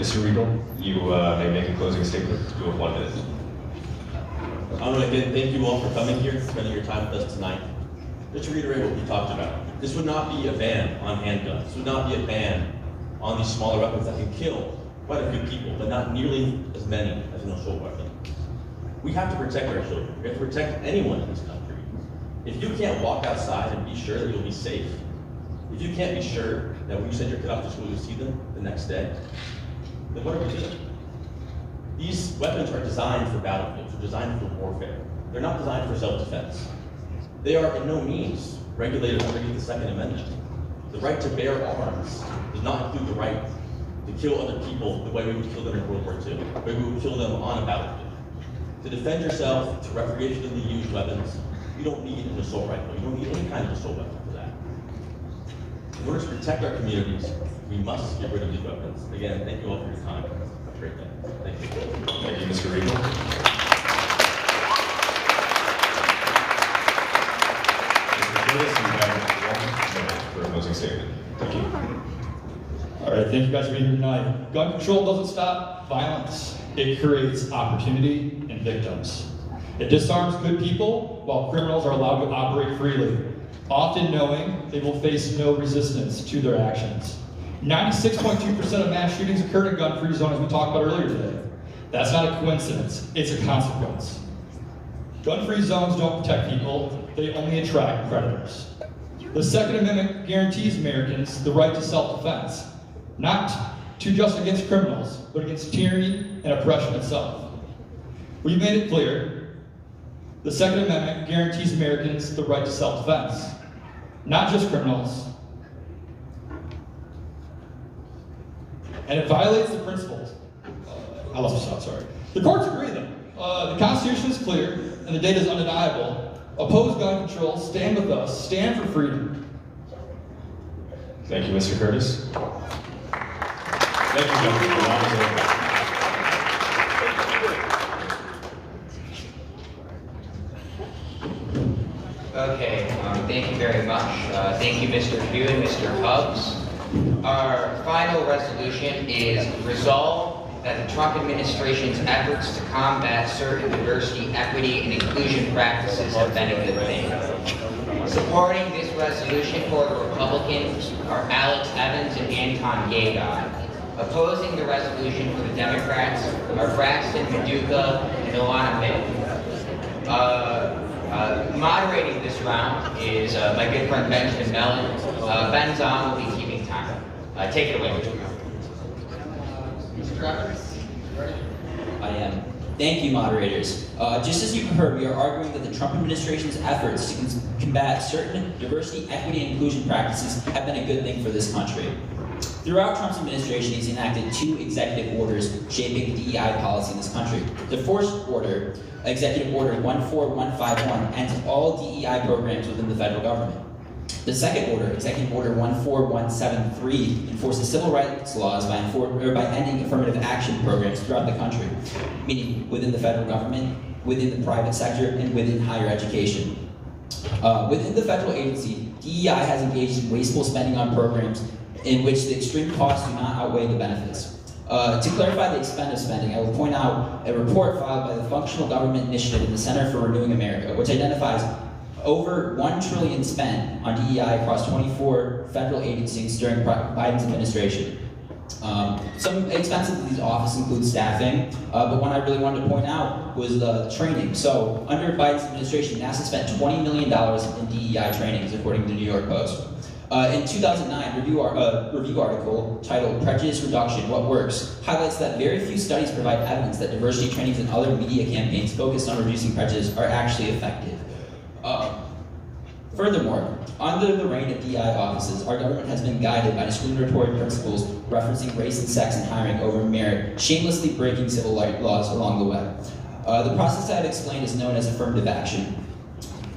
Mr. Regal, you may make a closing statement. You have 1 minute. I want to again thank you all for coming here, spending your time with us tonight. Just to reiterate what we talked about, this would not be a ban on handguns. This would not be a ban on these smaller weapons that can kill quite a few people, but not nearly as many as an assault weapon. We have to protect our children. We have to protect anyone in this country. If you can't walk outside and be sure that you'll be safe, if you can't be sure that when you send your kid off to school, you'll see them the next day, then what are we doing? These weapons are designed for battlefields, they're designed for warfare. They're not designed for self-defense. They are in no means regulated underneath the Second Amendment. The right to bear arms does not include the right to kill other people the way we would kill them in World War II, the way we would kill them on a battlefield. To defend yourself, to recreationally use weapons, you don't need an assault rifle. You don't need any kind of assault weapon for that. In order to protect our communities, we must get rid of these weapons. Again, thank you all for your time. Have a great day. Thank you. Thank you, Mr. Regal. Mr. Curtis, you have 1 minute for a closing statement. Thank you. All right, thank you guys for being here tonight. Gun control doesn't stop violence. It creates opportunity and victims. It disarms good people while criminals are allowed to operate freely, often knowing they will face no resistance to their actions. 96.2% of mass shootings occurred in gun-free zones, as we talked about earlier today. That's not a coincidence, it's a consequence. Gun-free zones don't protect people, they only attract predators. The Second Amendment guarantees Americans the right to self-defense, not to just against criminals, but against tyranny and oppression itself. We've made it clear, the Second Amendment guarantees Americans the right to self-defense, not just criminals, and it violates the principles. I lost my thought, sorry. The courts agree though. The Constitution is clear, and the data is undeniable. Oppose gun control, stand with us, stand for freedom. Thank you, Mr. Curtis. Thank you, gentlemen. Okay, thank you very much. Thank you, Mr. Hugh and Mr. Hubbs. Our final resolution is resolve that the Trump administration's efforts to combat certain diversity, equity, and inclusion practices have been a good thing. Supporting this resolution for the Republicans are Alex Evans and Anton Gagnon. Opposing the resolution for the Democrats are Braxton, Paducah, and Ilana Mitt. Moderating this round is my good friend Benjamin Mellon. Ben Zahn will be keeping time. Take it away, Mr. I am. Thank you, moderators. Just as you've heard, we are arguing that the Trump administration's efforts to combat certain diversity, equity, and inclusion practices have been a good thing for this country. Throughout Trump's administration, he's enacted 2 executive orders shaping the DEI policy in this country. The first order, Executive Order 14151, ends all DEI programs within the federal government. The second order, Executive Order 14173, enforces civil rights laws by ending affirmative action programs throughout the country, meaning within the federal government, within the private sector, and within higher education. Within the federal agency, DEI has engaged in wasteful spending on programs in which the extreme costs do not outweigh the benefits. To clarify the extent of spending, I will point out a report filed by the Functional Government Initiative in the Center for Renewing America, which identifies over $1 trillion spent on DEI across 24 federal agencies during Biden's administration. Some expenses of these offices include staffing, but one I really wanted to point out was the training. So under Biden's administration, NASA spent $20 million in DEI trainings, according to the New York Post. In 2009, a review article titled "Prejudice Reduction: What Works" highlights that very few studies provide evidence that diversity trainings and other media campaigns focused on reducing prejudice are actually effective. Furthermore, under the reign of DEI offices, our government has been guided by discriminatory principles referencing race and sex in hiring over merit, shamelessly breaking civil rights laws along the way. The process I have explained is known as affirmative action.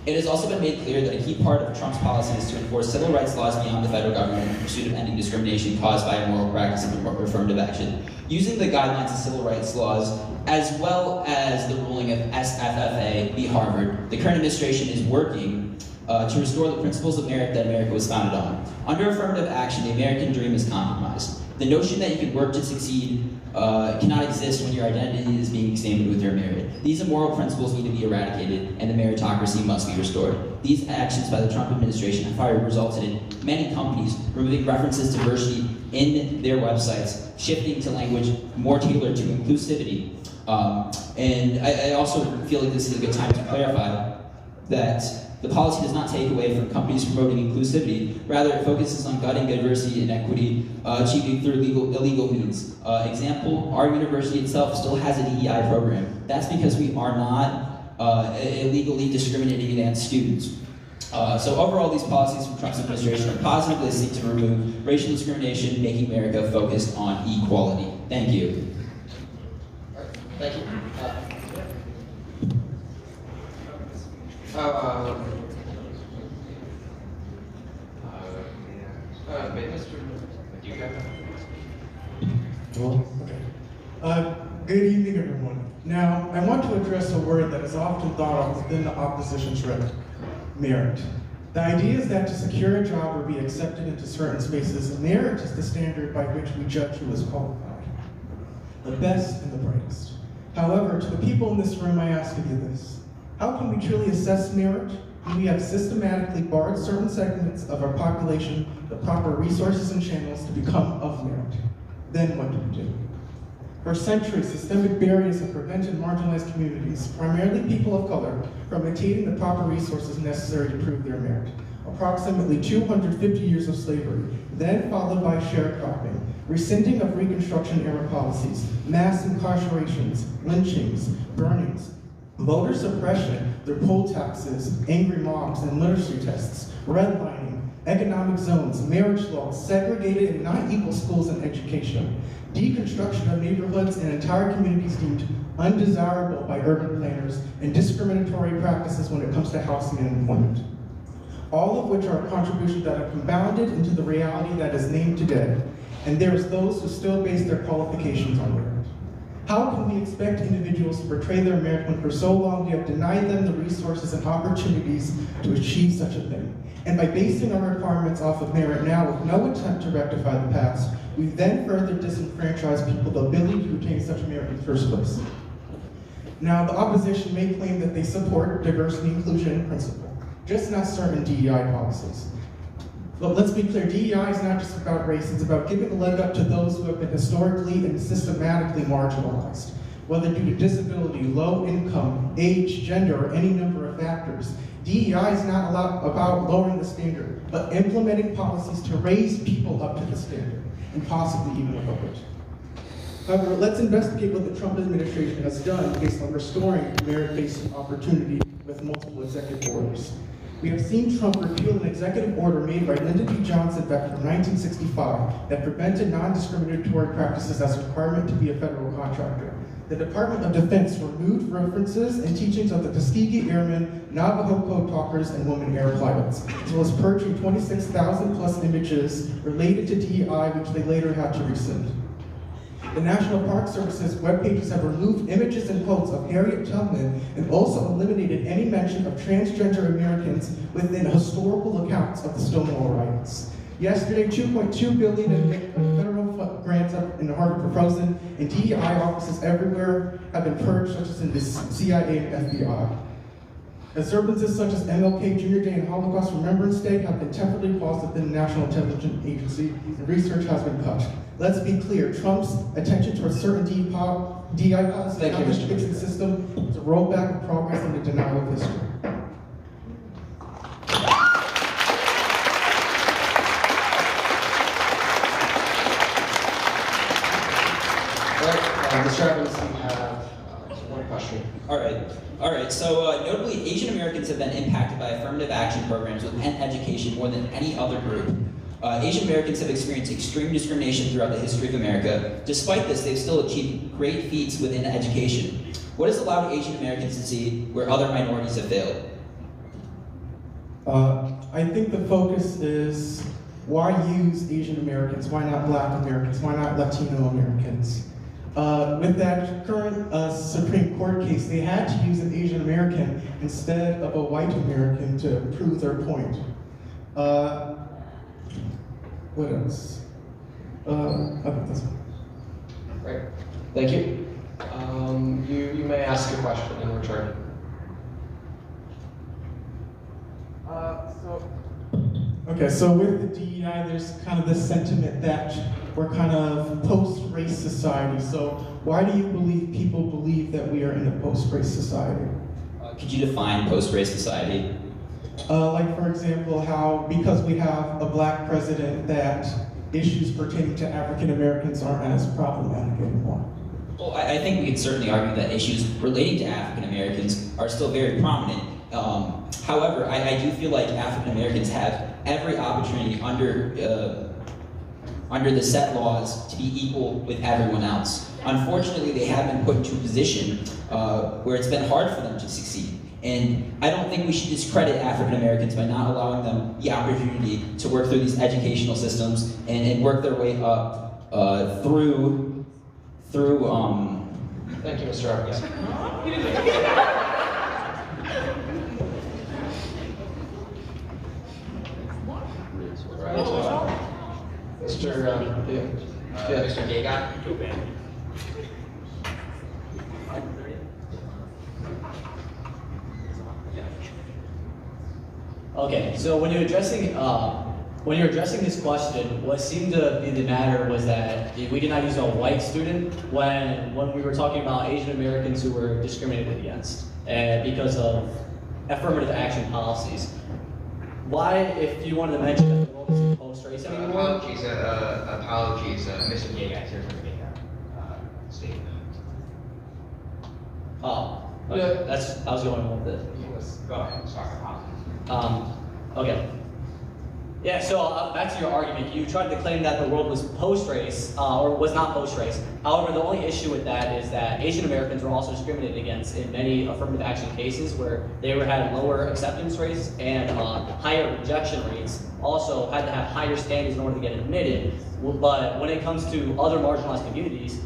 It has also been made clear that a key part of Trump's policy is to enforce civil rights laws beyond the federal government in pursuit of ending discrimination caused by immoral practice of affirmative action. Using the guidelines of civil rights laws, as well as the ruling of SFFA v. Harvard, the current administration is working to restore the principles of merit that America was founded on. Under affirmative action, the American dream is compromised. The notion that you can work to succeed cannot exist when your identity is being examined with your merit. These immoral principles need to be eradicated, and the meritocracy must be restored. These actions by the Trump administration have already resulted in many companies removing references to diversity in their websites, shifting to language more tailored to inclusivity. And I also feel like this is a good time to clarify that the policy does not take away from companies promoting inclusivity. Rather, it focuses on gutting diversity and equity, achieving through illegal means. Example, our university itself still has a DEI program. That's because we are not illegally discriminating against students. So overall, these policies from Trump's administration are positively seek to remove racial discrimination, making America focused on equality. Thank you. Thank you. Good evening, everyone. Now, I want to address a word that is often thought of within the opposition's rhetoric: merit. The idea is that to secure a job or be accepted into certain spaces, merit is the standard by which we judge who is qualified, the best and the brightest. However, to the people in this room, I ask of you this: how can we truly assess merit when we have systematically barred certain segments of our population the proper resources and channels to become of merit? Then what do we do? For centuries, systemic barriers have prevented marginalized communities, primarily people of color, from attaining the proper resources necessary to prove their merit. Approximately 250 years of slavery, then followed by sharecropping, rescinding of Reconstruction-era policies, mass incarcerations, lynchings, burnings, voter suppression through poll taxes, angry mobs, and literacy tests, redlining, economic zones, marriage laws, segregated and non-equal schools and education, deconstruction of neighborhoods and entire communities deemed undesirable by urban planners, and discriminatory practices when it comes to housing and employment. All of which are contributions that are compounded into the reality that is named today, and there's those who still base their qualifications on merit. How can we expect individuals to portray their merit when for so long we have denied them the resources and opportunities to achieve such a thing? And by basing our requirements off of merit now with no attempt to rectify the past, we then further disenfranchise people the ability to attain such merit in the first place. Now, the opposition may claim that they support diversity, inclusion, and principle, just not certain DEI policies. But let's be clear, DEI is not just about race, it's about giving a leg up to those who have been historically and systematically marginalized. Whether due to disability, low income, age, gender, or any number of factors, DEI is not about lowering the standard, but implementing policies to raise people up to the standard, and possibly even above it. However, let's investigate what the Trump administration has done based on restoring merit-based opportunity with multiple executive orders. We have seen Trump repeal an executive order made by Lyndon B. Johnson back in 1965 that prevented non-discriminatory practices as a requirement to be a federal contractor. The Department of Defense removed references and teachings of the Tuskegee Airmen, Navajo code talkers, and women air pilots, as well as purging 26,000 plus images related to DEI, which they later had to rescind. The National Park Service's web pages have removed images and quotes of Harriet Tubman and also eliminated any mention of transgender Americans within historical accounts of the Stonewall riots. Yesterday, $2.2 billion in federal grants up in Harvard were frozen, and DEI offices everywhere have been purged, such as in the CIA and FBI. Observances such as MLK Jr. Day and Holocaust Remembrance Day have been temporarily paused within the National Intelligence Agency, and research has been cut. Let's be clear, Trump's attention towards certain DEI policies and the fixing system is a rollback of progress and a denial of history. Mr. Evans, you have one question. All right. So notably, Asian Americans have been impacted by affirmative action programs within education more than any other group. Asian Americans have experienced extreme discrimination throughout the history of America. Despite this, they've still achieved great feats within education. What has allowed Asian Americans to see where other minorities have failed? I think the focus is, why use Asian Americans? Why not Black Americans? Why not Latino Americans? With that current Supreme Court case, they had to use an Asian American instead of a white American to prove their point. What else? That's Great. Thank you. You may ask a question in return. So with the DEI, there's kind of this sentiment that we're kind of post-race society. So why do you believe people believe that we are in a post-race society? Could you define post-race society? Like, for example, how because we have a Black president, that issues pertaining to African Americans aren't as problematic anymore. Well, I think we could certainly argue that issues relating to African Americans are still very prominent. However, I do feel like African Americans have every opportunity under the set laws to be equal with everyone else. Unfortunately, they have been put into a position where it's been hard for them to succeed. And I don't think we should discredit African Americans by not allowing them the opportunity to work through these educational systems and work their way up through. Thank you, Mr. Evans. Mr. Gagon? Okay, so when you're addressing this question, what seemed to be the matter was that we did not use a white student when we were talking about Asian Americans who were discriminated against because of affirmative action policies. Why, if you wanted to mention that the world isn't post-race anymore? Apologies, Mr. Gagon, here from Steve. Oh, okay. I was going with it. Go ahead, sorry. Okay. Yeah, so back to your argument. You tried to claim that the world was post-race, or was not post-race. However, the only issue with that is that Asian Americans were also discriminated against in many affirmative action cases where they had lower acceptance rates and higher rejection rates. Also had to have higher standards in order to get admitted. But when it comes to other marginalized communities,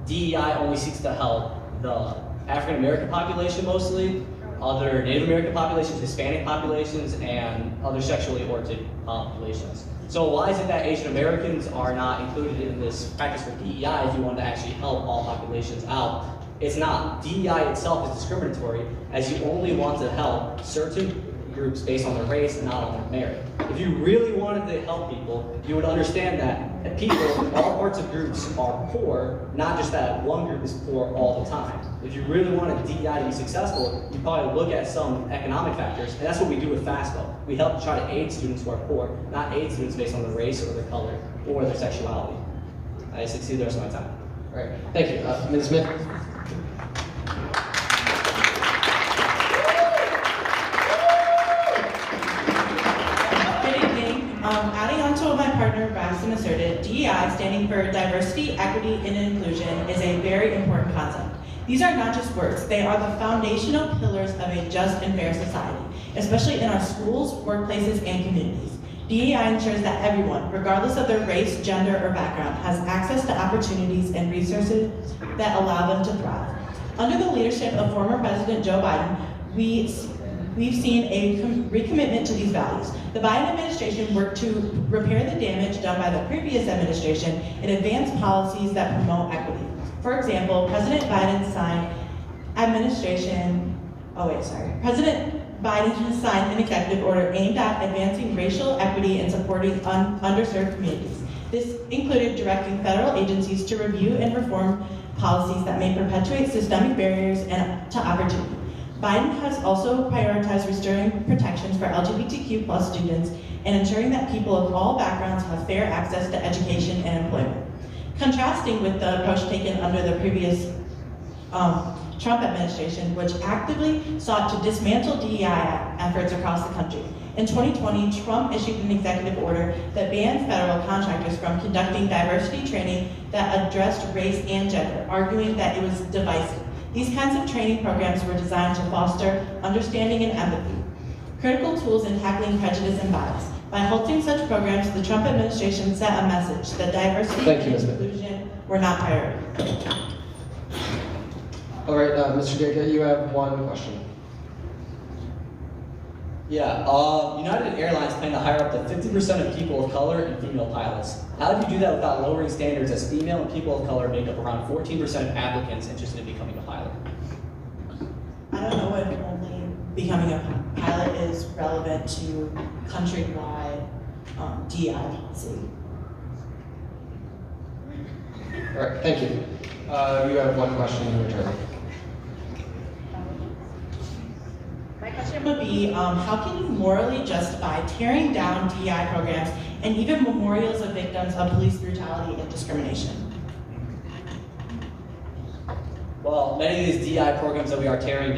DEI only seeks to help the African American population mostly, other Native American populations, Hispanic populations, and other sexually oriented populations. So why is it that Asian Americans are not included in this practice for DEI if you want to actually help all populations out? It's not. DEI itself is discriminatory, as you only want to help certain groups based on their race and not on their merit. If you really wanted to help people, you would understand that people in all parts of groups are poor, not just that one group is poor all the time. If you really wanted DEI to be successful, you probably look at some economic factors, and that's what we do with FASTO. We help try to aid students who are poor, not aid students based on their race or their color or their sexuality. I succeeded the rest of my time. All right, thank you. Ms. Smith? Adding on to what my partner Braxton asserted, DEI, standing for Diversity, Equity, and Inclusion, is a very important concept. These are not just words, they are the foundational pillars of a just and fair society, especially in our schools, workplaces, and communities. DEI ensures that everyone, regardless of their race, gender, or background, has access to opportunities and resources that allow them to thrive. Under the leadership of former President Joe Biden, we've seen a recommitment to these values. The Biden administration worked to repair the damage done by the previous administration and advance policies that promote equity. For example, President Biden has signed an executive order aimed at advancing racial equity and supporting underserved communities. This included directing federal agencies to review and reform policies that may perpetuate systemic barriers to opportunity. Biden has also prioritized restoring protections for LGBTQ+ students and ensuring that people of all backgrounds have fair access to education and employment. Contrasting with the approach taken under the previous Trump administration, which actively sought to dismantle DEI efforts across the country. In 2020, Trump issued an executive order that banned federal contractors from conducting diversity training that addressed race and gender, arguing that it was divisive. These kinds of training programs were designed to foster understanding and empathy, critical tools in tackling prejudice and bias. By halting such programs, the Trump administration sent a message that diversity and inclusion were not priorities. All right, Mr. Dega, you have one question. Yeah, United Airlines plan to hire up to 50% of people of color and female pilots. How do you do that without lowering standards, as female and people of color make up around 14% of applicants interested in becoming a pilot? I don't know if only becoming a pilot is relevant to countrywide DEI policy. All right, thank you. You have one question in return. My question would be, how can you morally justify tearing down DEI programs and even memorials of victims of police brutality and discrimination? Well, many of these DEI programs that we are tearing down